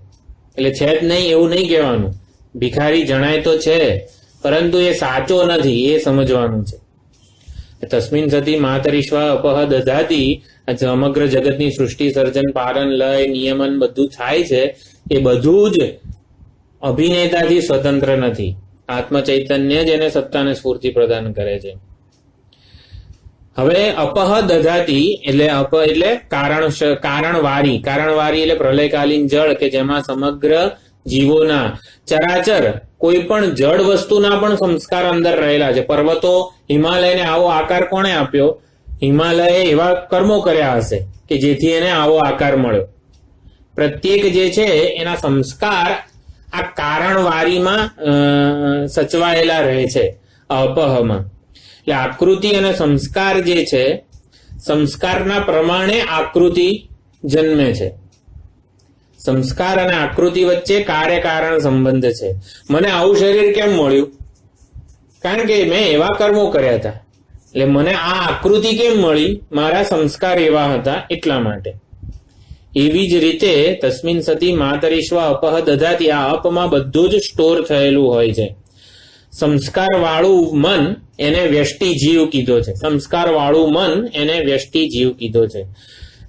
એટલે છે જ નહીં એવું નહીં કહેવાનું. ભિખારી જણાય તો છે, પરંતુ એ સાચો નથી, એ સમજવાનું છે. તસ્મિન સતી માતરીશ્વા અપહ દધાતી, આ સમગ્ર જગતની સૃષ્ટિ, સર્જન, પાલન, લય, નિયમન બધું થાય છે, એ બધું જ અભિનેતાથી સ્વતંત્ર નથી. આત્મ ચૈતન્ય જ એને સત્તાને સ્ફૂર્તિ પ્રદાન કરે છે. હવે અપહ દધાતી એટલે અપ એટલે કારણવારી એટલે પ્રલયકાલીન જળ કે જેમાં સમગ્ર જીવોના ચરાચર કોઈ પણ જડ વસ્તુના પણ સંસ્કાર અંદર રહેલા છે. પર્વતો, હિમાલયને આવો આકાર કોણે આપ્યો? હિમાલયે એવા કર્મો કર્યા હશે કે જેથી એને આવો આકાર મળ્યો. પ્રત્યેક જે છે એના સંસ્કાર આ કારણવારીમાં સચવાયેલા રહે છે, અપહમાં. એટલે આકૃતિ અને સંસ્કાર જે છે, સંસ્કારના પ્રમાણે આકૃતિ જન્મે છે. સંસ્કાર અને આકૃતિ વચ્ચે કાર્યકારણ સંબંધ છે. મને આવું શરીર કેમ મળ્યું? કારણ કે મેં એવા કર્મો કર્યા હતા. એટલે મને આ આકૃતિ કેમ મળી? મારા સંસ્કાર એવા હતા એટલા માટે. એવી જ રીતે તસ્મિન સતી માતરીશ્વ અપહ દધાતી, આ અપમાં બધું જ સ્ટોર થયેલું હોય છે. સંસ્કાર વાળું મન એને વ્યષ્ટિ જીવ કીધો છે. સંસ્કાર વાળું મન એને વ્યષ્ટિ જીવ કીધો છે.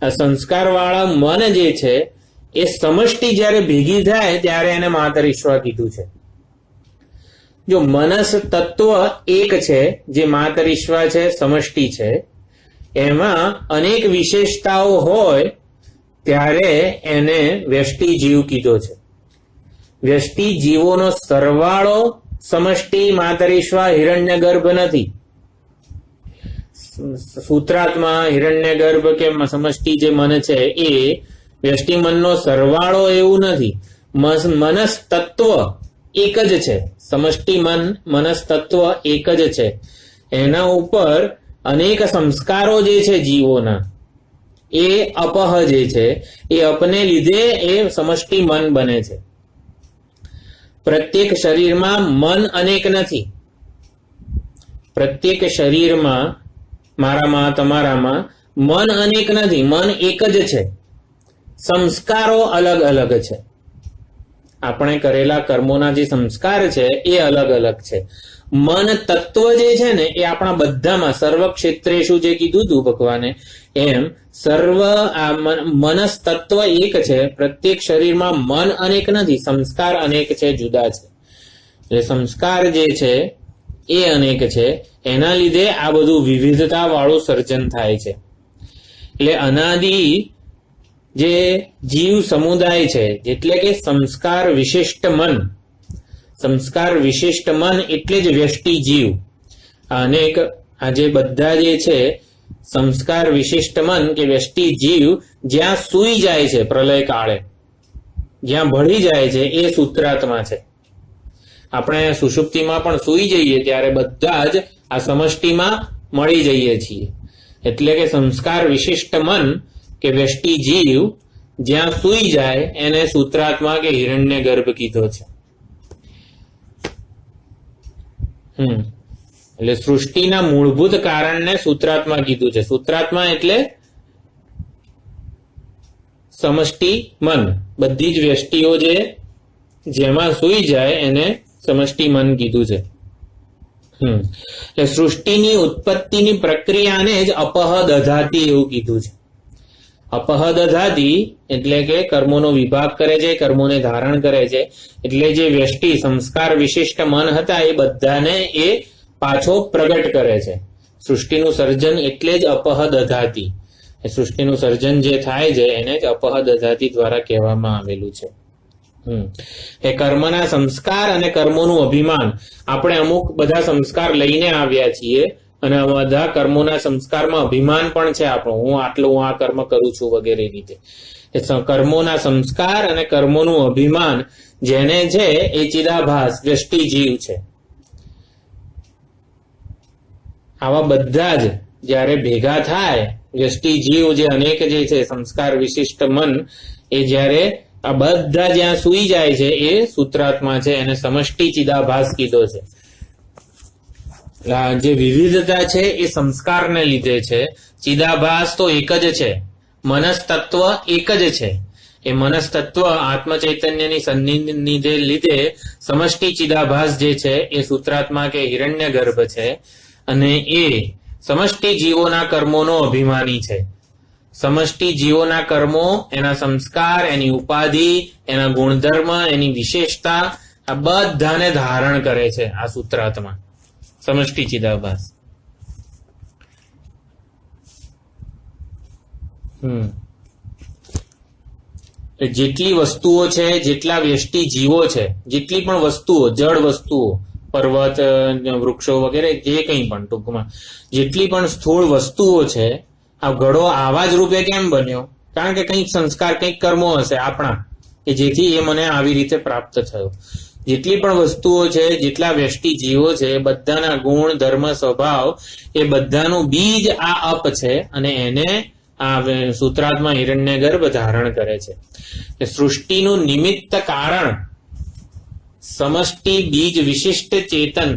આ સંસ્કાર વાળા મન જે છે એ સમષ્ટિ જ્યારે ભેગી થાય ત્યારે એને માતરીશ્વ કીધું છે. જો મનસ તત્વ એક છે, જે માતરીશ્વ છે, સમષ્ટિ છે, એમાં અનેક વિશેષતાઓ હોય ત્યારે એને વ્યષ્ટિ જીવ કીધો છે. વ્યષ્ટિ જીવોનો સરવાળો સમષ્ટિ માતરીશ્વ હિરણ્યગર્ભ નથી. સૂત્રાત્મા, હિરણ્યગર્ભ કે સમષ્ટિ જે મન છે એ વ્યષ્ટિ મનનો સરવાળો એવું નથી. મનસ તત્વ એક જ છે. સમષ્ટિ મન, મનસ તત્વ એક જ છે. એના ઉપર અનેક સંસ્કારો જે છે જીવોના, એ અપહ જે છે એ અપને લીધે એ સમષ્ટિ મન બને છે. પ્રત્યેક શરીરમાં મન અનેક નથી. પ્રત્યેક શરીરમાં, મારામાં, તમારામાં મન અનેક નથી. મન એક જ છે. સંસ્કારો અલગ અલગ છે. આપણે કરેલા કર્મોના જે સંસ્કાર છે એ અલગ અલગ છે. મન તત્વ જે છે ને એ આપણા બધામાં, સર્વ ક્ષેત્રેષુ જે કીધું હતું ભગવાને, એમ સર્વ મનસ તત્વ એક છે. પ્રત્યેક શરીરમાં મન અનેક નથી, સંસ્કાર અનેક છે, જુદા છે. એટલે સંસ્કાર જે છે એ અનેક છે. એના લીધે આ બધું વિવિધતા વાળું સર્જન થાય છે. એટલે અનાદિ જે જીવ સમુદાય છે, એટલે કે સંસ્કાર વિશિષ્ટ મન, સંસ્કાર વિશિષ્ટ મન એટલે જ વ્યષ્ટિ જીવ. અનેક આ જે બધા જે છે સંસ્કાર વિશિષ્ટ મન કે વ્યષ્ટિ જીવ જ્યાં સૂઈ જાય છે પ્રલય કાળે, જ્યાં ભળી જાય છે, એ સૂત્રાત્મા છે. આપણે સુષુપ્તિમાં પણ સૂઈ જઈએ ત્યારે બધા જ આ સમષ્ટિમાં મળી જઈએ છીએ. એટલે કે સંસ્કાર વિશિષ્ટ મન કે વ્યષ્ટિ જીવ જ્યાં સૂઈ જાય એને સૂત્રાત્મા કે હિરણ્ય ગર્ભ કીધો છે. એટલે સૃષ્ટિના મૂળભૂત કારણને સૂત્રાત્મા કીધું છે. સૂત્રાત્મા એટલે સમષ્ટિ મન. બધી જ વ્યષ્ટિઓ જે જેમાં સૂઈ જાય એને સમષ્ટિ મન કીધું છે. એટલે સૃષ્ટિની ઉત્પત્તિની પ્રક્રિયાને જ અપહ દધાતી એવું કીધું છે. અપહ દધાતી એટલે કે કર્મોનો વિભાગ કરે છે, કર્મોને ધારણ કરે છે. એટલે જે વ્યષ્ટિ સંસ્કાર વિશિષ્ટ મન હતા એ બધાને એ પાછો પ્રગટ કરે છે. સૃષ્ટિનું સર્જન એટલે જ અપહ દધાતી. સૃષ્ટિનું સર્જન જે થાય છે એને જ અપહ દધાતી દ્વારા કહેવામાં આવેલું છે. એ કર્મના સંસ્કાર અને કર્મોનું અભિમાન. આપણે અમુક બધા સંસ્કાર લઈને આવ્યા છીએ અને બધા કર્મોના સંસ્કારમાં અભિમાન પણ છે આપણું. હું આ કર્મ કરું છું વગેરે રીતે. કર્મોના સંસ્કાર અને કર્મોનું અભિમાન જેને છે એ ચિદાભાસ વ્યષ્ટિ જીવ છે. આવા બધા જ જ્યારે ભેગા થાય, વ્યષ્ટિ જીવ જે અનેક જે છે સંસ્કાર વિશિષ્ટ મન, એ જ્યારે આ બધા જ્યાં સૂઈ જાય છે એ સૂત્રાત્મા છે, એને સમષ્ટિ ચિદાભાસ કીધો છે. જે વિવિધતા છે એ સંસ્કારને લીધે છે. ચિદાભાસ તો એક જ છે. મનસ તત્વ એક જ છે. એ મનસ તત્વ આત્મ ચૈતન્યની સન્નિધિને લીધે સમષ્ટિ ચિદાભાસ જે છે એ સૂત્રાત્મા કે હિરણ્ય ગર્ભ છે. અને એ સમષ્ટિ જીવોના કર્મોનો અભિમાની છે. સમષ્ટિ જીવોના કર્મો, એના સંસ્કાર, એની ઉપાધિ, એના ગુણધર્મ, એની વિશેષતા, આ બધાને ધારણ કરે છે આ સૂત્રાત્મા સમષ્ટિ ચિદાભાસ. જેટલી વસ્તુઓ છે, જેટલા વ્યષ્ટિ જીવો છે, જેટલી પણ વસ્તુઓ, જળ વસ્તુઓ, પર્વત, વૃક્ષો વગેરે જે કંઈ પણ ટૂંકમાં જેટલી પણ સ્થૂળ વસ્તુઓ છે, આ ઘડો આવા જ રૂપે કેમ બન્યો? કારણ કે કંઈક સંસ્કાર, કંઈક કર્મો હશે આપણા કે જેથી એ મને આવી રીતે પ્રાપ્ત થયો. જેટલી પણ વસ્તુઓ છે, જેટલા વ્યષ્ટિ જીવો છે, બધાના ગુણ, ધર્મ, સ્વભાવ એ બધાનું બીજ આ અપ છે અને એને આ સૂત્રાર્થમાં હિરણ્યગર્ભ ધારણ કરે છે. સૃષ્ટિનું નિમિત્ત કારણ, સમષ્ટિ બીજ વિશિષ્ટ ચેતન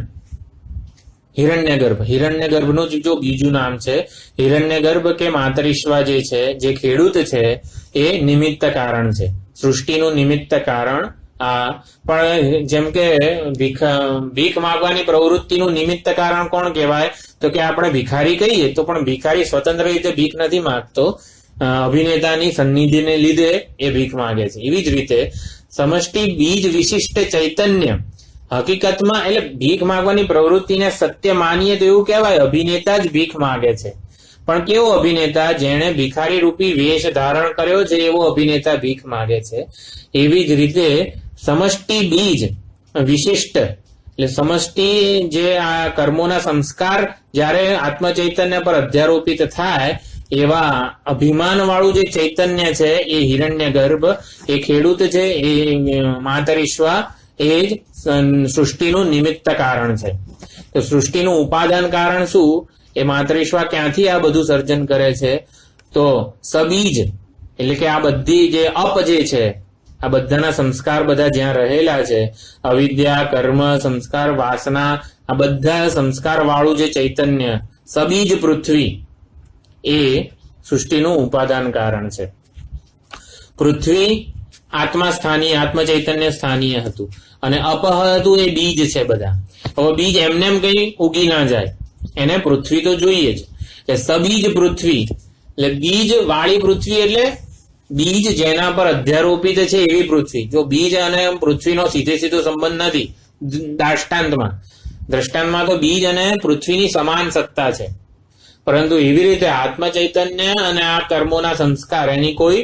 હિરણ્યગર્ભ. હિરણ્યગર્ભનું જો બીજું નામ છે હિરણ્યગર્ભ કે માતરિશ્વા જે છે, જે ખેડૂત છે એ નિમિત્ત કારણ છે. સૃષ્ટિનું નિમિત્ત કારણ આ પણ જેમ કે ભીખ માગવાની પ્રવૃત્તિનું નિમિત્ત કારણ કોણ કહેવાય? તો કે આપણે ભિખારી કહીએ તો પણ ભિખારી સ્વતંત્ર રીતે ભીખ નથી માંગતો, અભિનેતાની સન્નિધિને લીધે એ ભીખ માંગે છે. એવી જ રીતે સમષ્ટિ બીજ વિશિષ્ટ ચૈતન્ય હકીકતમાં, એટલે ભીખ માંગવાની પ્રવૃત્તિને સત્ય માનીએ તો એવું કહેવાય અભિનેતા જ ભીખ માંગે છે. પણ કેવો અભિનેતા? જેણે ભિખારી રૂપી વેશ ધારણ કર્યો છે એવો અભિનેતા ભીખ માંગે છે. એવી જ રીતે સમષ્ટિ બીજ વિશિષ્ટ, એટલે સમષ્ટિ જે આ કર્મોના સંસ્કાર જ્યારે આત્મચૈતન્ય પર અધ્યારોપિત થાય એવા અભિમાન વાળું જે ચૈતન્ય છે એ હિરણ્યગર્ભ, એ ખેડૂત છે, એ માતરિશ્વા, એ જ સૃષ્ટિનું નિમિત્ત કારણ છે. તો સૃષ્ટિનું ઉપાદાન કારણ શું? એ માતરિશ્વા ક્યાંથી આ બધું સર્જન કરે છે? તો સબીજ, એટલે કે આ બધી જે અપ જે છે, આ બધાના સંસ્કાર બધા જ્યાં રહેલા છે, અવિદ્યા, કર્મ, સંસ્કાર, વાસના, આ બધા સંસ્કાર વાળું જે ચૈતન્ય સબીજ પૃથ્વી એ સૃષ્ટિનું ઉપાદાન કારણ છે. પૃથ્વી આત્મા સ્થાનીય, આત્મ ચૈતન્ય સ્થાનીય હતું અને અપહ હતું એ બીજ છે બધા. હવે બીજ એમને એમ કઈ ઉગી ના જાય, એને પૃથ્વી તો જોઈએ જ. એટલે સબીજ પૃથ્વી, એટલે બીજ વાળી પૃથ્વી, એટલે બીજ જેના પર અધ્યારોપિત છે એવી પૃથ્વી. જો બીજ અને પૃથ્વીનો સીધે સીધો સંબંધ નથી દ્રષ્ટાંતમાં તો બીજ અને પૃથ્વીની સમાન સત્તા છે, પરંતુ એવી રીતે આત્મ ચૈતન્ય અને આ કર્મોના સંસ્કાર એની કોઈ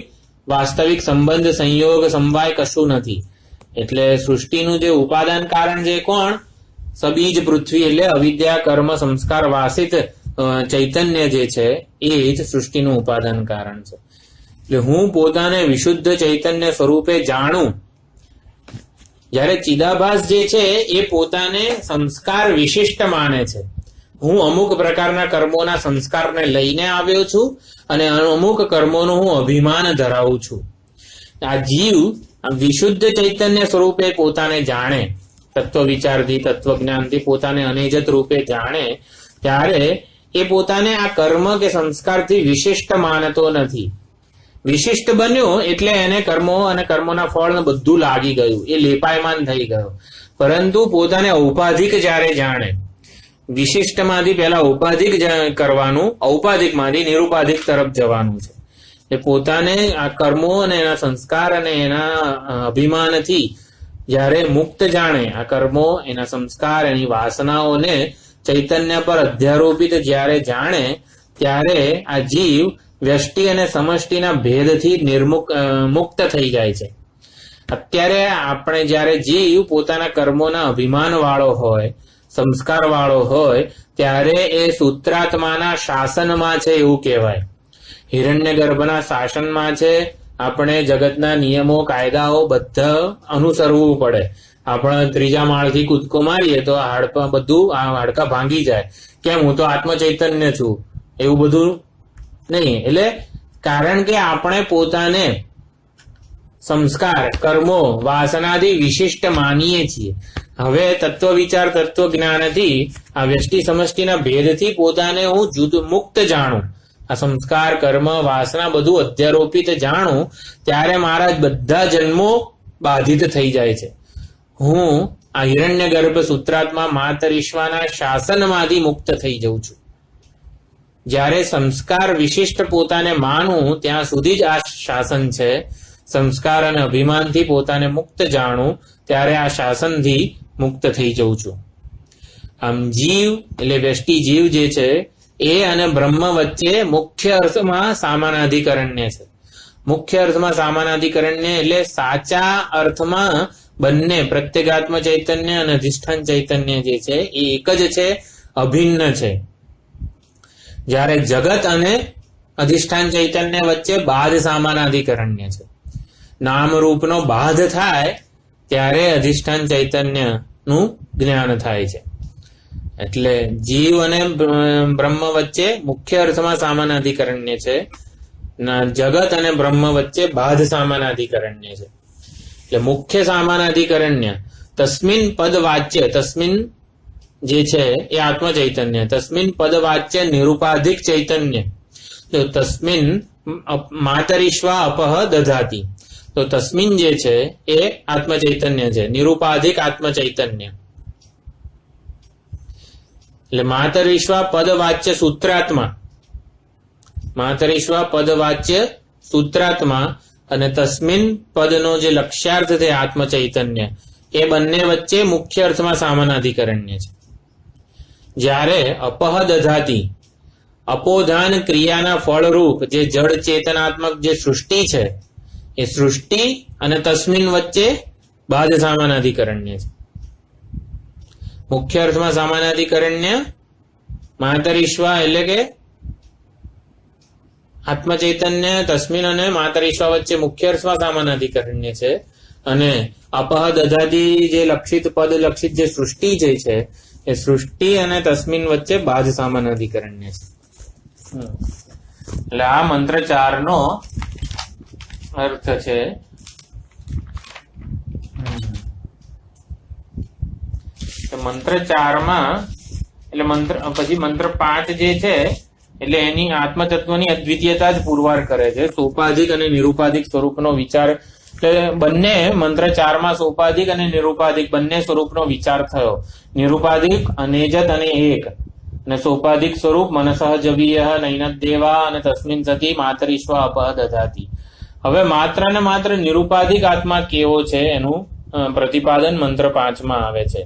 વાસ્તવિક સંબંધ, સંયોગ, સમવાય કશું નથી. એટલે સૃષ્ટિનું જે ઉપાદાન કારણ છે કોણ? સબીજ પૃથ્વી, એટલે અવિદ્યા, કર્મ, સંસ્કાર વાસિત ચૈતન્ય જે છે એ જ સૃષ્ટિનું ઉપાદાન કારણ છે. એટલે હું પોતાને વિશુદ્ધ ચૈતન્ય સ્વરૂપે જાણું. જ્યારે ચિદાભાસ જે છે એ પોતાને સંસ્કાર વિશિષ્ટ માને છે. હું અમુક પ્રકારના કર્મોના સંસ્કારને લઈને આવ્યો છું અને અમુક કર્મોનું હું અભિમાન ધરાવું છું. આ જીવ વિશુદ્ધ ચૈતન્ય સ્વરૂપે પોતાને જાણે, તત્વ વિચારથી, તત્વજ્ઞાનથી પોતાને અનેજત રૂપે જાણે, ત્યારે એ પોતાને આ કર્મ કે સંસ્કારથી વિશિષ્ટ માનતો નથી. વિશિષ્ટ બન્યો એટલે એને કર્મો અને કર્મોના ફળ બધું લાગી ગયું, એ લેપાયમાન થઈ ગયો. પરંતુ પોતાને ઔપાધિક જ્યારે જાણે, વિશિષ્ટમાંથી પહેલા ઔપાધિક કરવાનું, ઔપાધિકમાંથી નિરુપાધિક તરફ જવાનું છે. એ પોતાને આ કર્મો અને એના સંસ્કાર અને એના અભિમાનથી જ્યારે મુક્ત જાણે, આ કર્મો, એના સંસ્કાર, એની વાસનાઓને ચૈતન્ય પર અધ્યારોપિત જ્યારે જાણે, ત્યારે આ જીવ વ્યષ્ટિ અને સમષ્ટિના ભેદથી મુક્ત થઈ જાય છે. અત્યારે આપણે જ્યારે જીવ પોતાના કર્મોના અભિમાન વાળો હોય, સંસ્કાર વાળો હોય, ત્યારે એ સૂત્રાત્માના શાસનમાં છે એવું કહેવાય. હિરણ્યગર્ભના શાસનમાં છે. આપણે જગતના નિયમો, કાયદાઓ બધા અનુસરવું પડે. આપણે ત્રીજા માળથી કૂદકો મારીએ તો હાડકા ભાંગી જાય. કેમ? હું તો આત્મ ચૈતન્ય છું, એવું બધું નહીં. એટલે કારણ કે આપણે પોતાને સંસ્કાર, કર્મો, વાસનાથી વિશિષ્ટ માનીએ છીએ. હવે તત્વ વિચાર, તત્વ જ્ઞાનથી આ વ્યષ્ટિ સમષ્ટિના ભેદથી પોતાને હું મુક્ત જાણું, આ સંસ્કાર, કર્મ, વાસના બધું અધ્યારોપિત જાણું, ત્યારે મારા બધા જન્મો બાધિત થઈ જાય છે. હું આ હિરણ્યગર્ભ સૂત્રાત્મા માતરિશ્વાના શાસનમાંથી મુક્ત થઈ જઉં છું. જ્યારે સંસ્કાર વિશિષ્ટ પોતાને માનું ત્યાં સુધી જ આ શાસન છે. સંસ્કાર અને અભિમાનથી પોતાને મુક્ત જાણું ત્યારે આ શાસનથી મુક્ત થઈ જઉં છું. આમ જીવ એટલે વ્યષ્ટિ જીવ જે છે એ અને બ્રહ્મ વચ્ચે મુખ્ય અર્થમાં સામાનાધિકરણ્ય છે. મુખ્ય અર્થમાં સામાનાધિકરણ્ય એટલે સાચા અર્થમાં બંને પ્રત્યેગાત્મ ચૈતન્ય અને અધિષ્ઠાન ચૈતન્ય જે છે એ એક જ છે, અભિન્ન છે. જ્યારે જગત અને અધિષ્ઠાન ચૈતન્ય વચ્ચે બાધ સામાનાધિકરણ્ય છે. નામ રૂપનો બાધ થાય ત્યારે અધિષ્ઠાન ચૈતન્યનું જ્ઞાન થાય છે. એટલે જીવ અને બ્રહ્મ વચ્ચે મુખ્ય અર્થમાં સામાનાધિકરણ્ય છે, જગત અને બ્રહ્મ વચ્ચે બાધ સામાનાધિકરણ્ય છે. એટલે મુખ્ય સામાનાધિકરણ્ય તસ્મિન પદ વાચ્ય, તસ્મિન જે છે એ આત્મ ચૈતન્ય, તસ્મિન પદ વાચ્ય નિરૂપાધિક ચૈતન્ય. તો તસ્મિન માતરીશ્વા અપહ દધાતી, તો તસ્મિન જે છે એ આત્મ ચૈતન્ય છે, નિરૂપાધિક આત્મ ચૈતન્ય. એટલે માતરીશ્વા પદ વાચ્ય સૂત્રાત્મા, માતરીશ્વા પદ વાચ્ય સૂત્રાત્મા અને તસ્મિન પદનો જે લક્ષ્યાર્થ છે આત્મ ચૈતન્ય, એ બંને વચ્ચે મુખ્ય અર્થમાં સામાનાધિકરણ્ય છે. જ્યારે અપહ દધાતી, અપોધાન ક્રિયાના ફળરૂપ જે જડ ચેતનાત્મક જે સૃષ્ટિ છે એ સૃષ્ટિ અને તસ્મિન વચ્ચે બાધ સામાનાધિકરણ્ય છે. મુખ્ય અર્થમાં સામાનાધિકરણ્ય માતરીશ્વા એટલે કે આત્મ ચૈતન્ય તસ્મિન અને માતરીશ્વા વચ્ચે મુખ્ય અર્થમાં સામાનાધિકરણ્ય છે. અને અપહ દધાતી જે લક્ષિત પદ લક્ષિત જે સૃષ્ટિ જે છે એ સૃષ્ટિ અને તસ્મિન વચ્ચે બાધ સામાનાધિકરણ્ય છે. એટલે આ મંત્ર 4 નો અર્થ છે. મંત્ર 4 માં એટલે મંત્ર પછી મંત્ર 5 જે છે એટલે એની આત્મતત્વની અદ્વિતીયતા જ પુરવાર કરે છે. સોપાધિક અને નિરૂપાધિક સ્વરૂપનો વિચાર, એટલે બંને મંત્ર 4 માં સોપાધિક અને નિરૂપાધિક બંને સ્વરૂપનો વિચાર થયો. નિરૂપાધિક અનેજત અને એક, અને સોપાધિક સ્વરૂપ મનસઃ જવીય નૈનદેવા અને તસ્મિન સતી માતરીશ્વા અપહ દધાતી. હવે માત્ર ને માત્ર નિરૂપાધિક આત્મા કેવો છે એનું પ્રતિપાદન મંત્ર 5 માં આવે છે.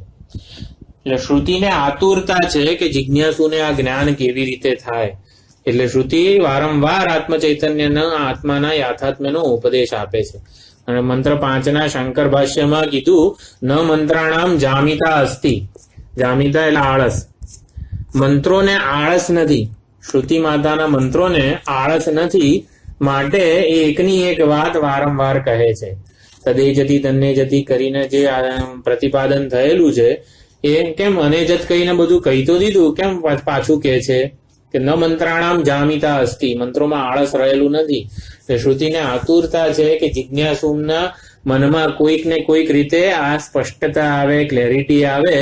એટલે શ્રુતિને આતુરતા છે કે જિજ્ઞાસુને આ જ્ઞાન કેવી રીતે થાય. એટલે શ્રુતિ વારંવાર આત્મ ચૈતન્યના આત્માના યાથાત્મ્યનો ઉપદેશ આપે છે. અને મંત્ર 5 ના શંકર ભાષ્યમાં કીધું ન મંત્રાણામ જામિતા અસ્તિ. જામિતા એટલે આળસ. મંત્રોને આળસ નથી, શ્રુતિ માતાના મંત્રોને આળસ નથી, માટે એ એકની એક વાત વારંવાર કહે છે. તદેજતી તન્નેજતી કરીને જે પ્રતિપાદન થયેલું છે એ કેમ અનેજત કહીને બધું કહી તો દીધું, કેમ પાછું કહે છે કે ન મંત્રાણામ જામિતા અસ્તિ, મંત્રોમાં આળસ રહેલું નથી. શ્રુતિને આતુરતા છે કે જિજ્ઞાસુના મનમાં કોઈક ને કોઈક રીતે આ સ્પષ્ટતા આવે, ક્લેરિટી આવે,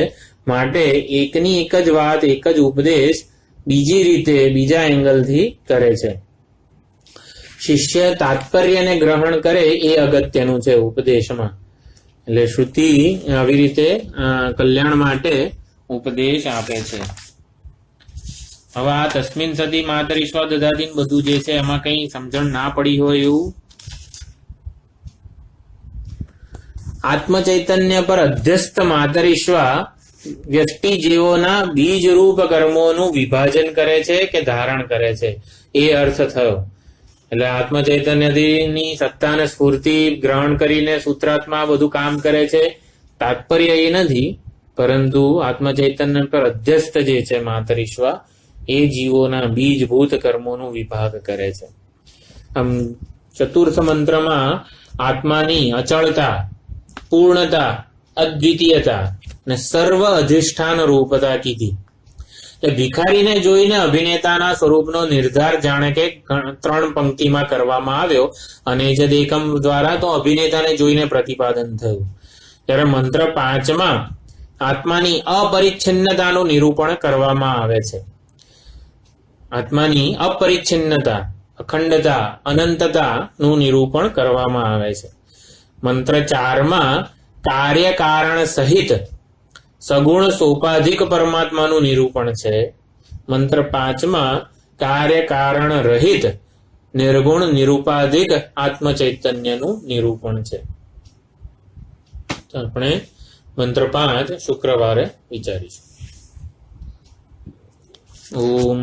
માટે એકની એક જ વાત, એક જ ઉપદેશ બીજી રીતે બીજા એંગલથી કરે છે. શિષ્ય તાત્પર્યને ગ્રહણ કરે એ અગત્યનું છે ઉપદેશમાં. એટલે શ્રુતિ આવી રીતે કલ્યાણ માટે ઉપદેશ આપે છે. હવે આ તસ્મિન સતી માતરીશ્વા દધાતી બધું જે છે એમાં કઈ સમજણ ના પડી હોય એવું, આત્મ ચૈતન્ય પર અધ્યસ્ત માતરીશ્વા વ્યક્તિ જીવોના બીજરૂપ કર્મોનું વિભાજન કરે છે કે ધારણ કરે છે, એ અર્થ થયો. એટલે આત્મ ચૈતન્યની સત્તા અને સ્ફૂર્તિ ગ્રહણ કરીને સૂત્રાત્મા બધું કામ કરે છે. તાત્પર્ય એ નથી, પરંતુ આત્મ ચૈતન્ય પર અધ્યસ્ત જે છે માતરીશ્વા એ જીવોના બીજભૂત કર્મોનું વિભાગ કરે છે. આમ ચતુર્થ મંત્રમાં આત્માની અચળતા, પૂર્ણતા, અદ્વિતીયતા અને સર્વ અધિષ્ઠાન રૂપતા કીધી. ભિખારીને જોઈને અભિનેતાના સ્વરૂપનો નિર્ધાર જાણે કે 3 પંક્તિમાં કરવામાં આવ્યો, અને જે એકમ દ્વારા તો અભિનેતાને જોઈને પ્રતિપાદન થયું. ત્યારે મંત્ર 5 માં આત્માની અપરિચ્છિન્નતાનું નિરૂપણ કરવામાં આવે છે. આત્માની અપરિચ્છિન્નતા, અખંડતા, અનંતતાનું નિરૂપણ કરવામાં આવે છે. મંત્ર 4 માં કાર્યકારણ સહિત સગુણ સોપાધિક પરમાત્માનું નિરૂપણ છે. મંત્ર 5 માં કાર્યકારણ રહિત નિર્ગુણ નિરૂપાધિક આત્મ ચૈતન્યનું નિરૂપણ છે. આપણે મંત્ર 5 શુક્રવારે વિચારીશું. ઓમ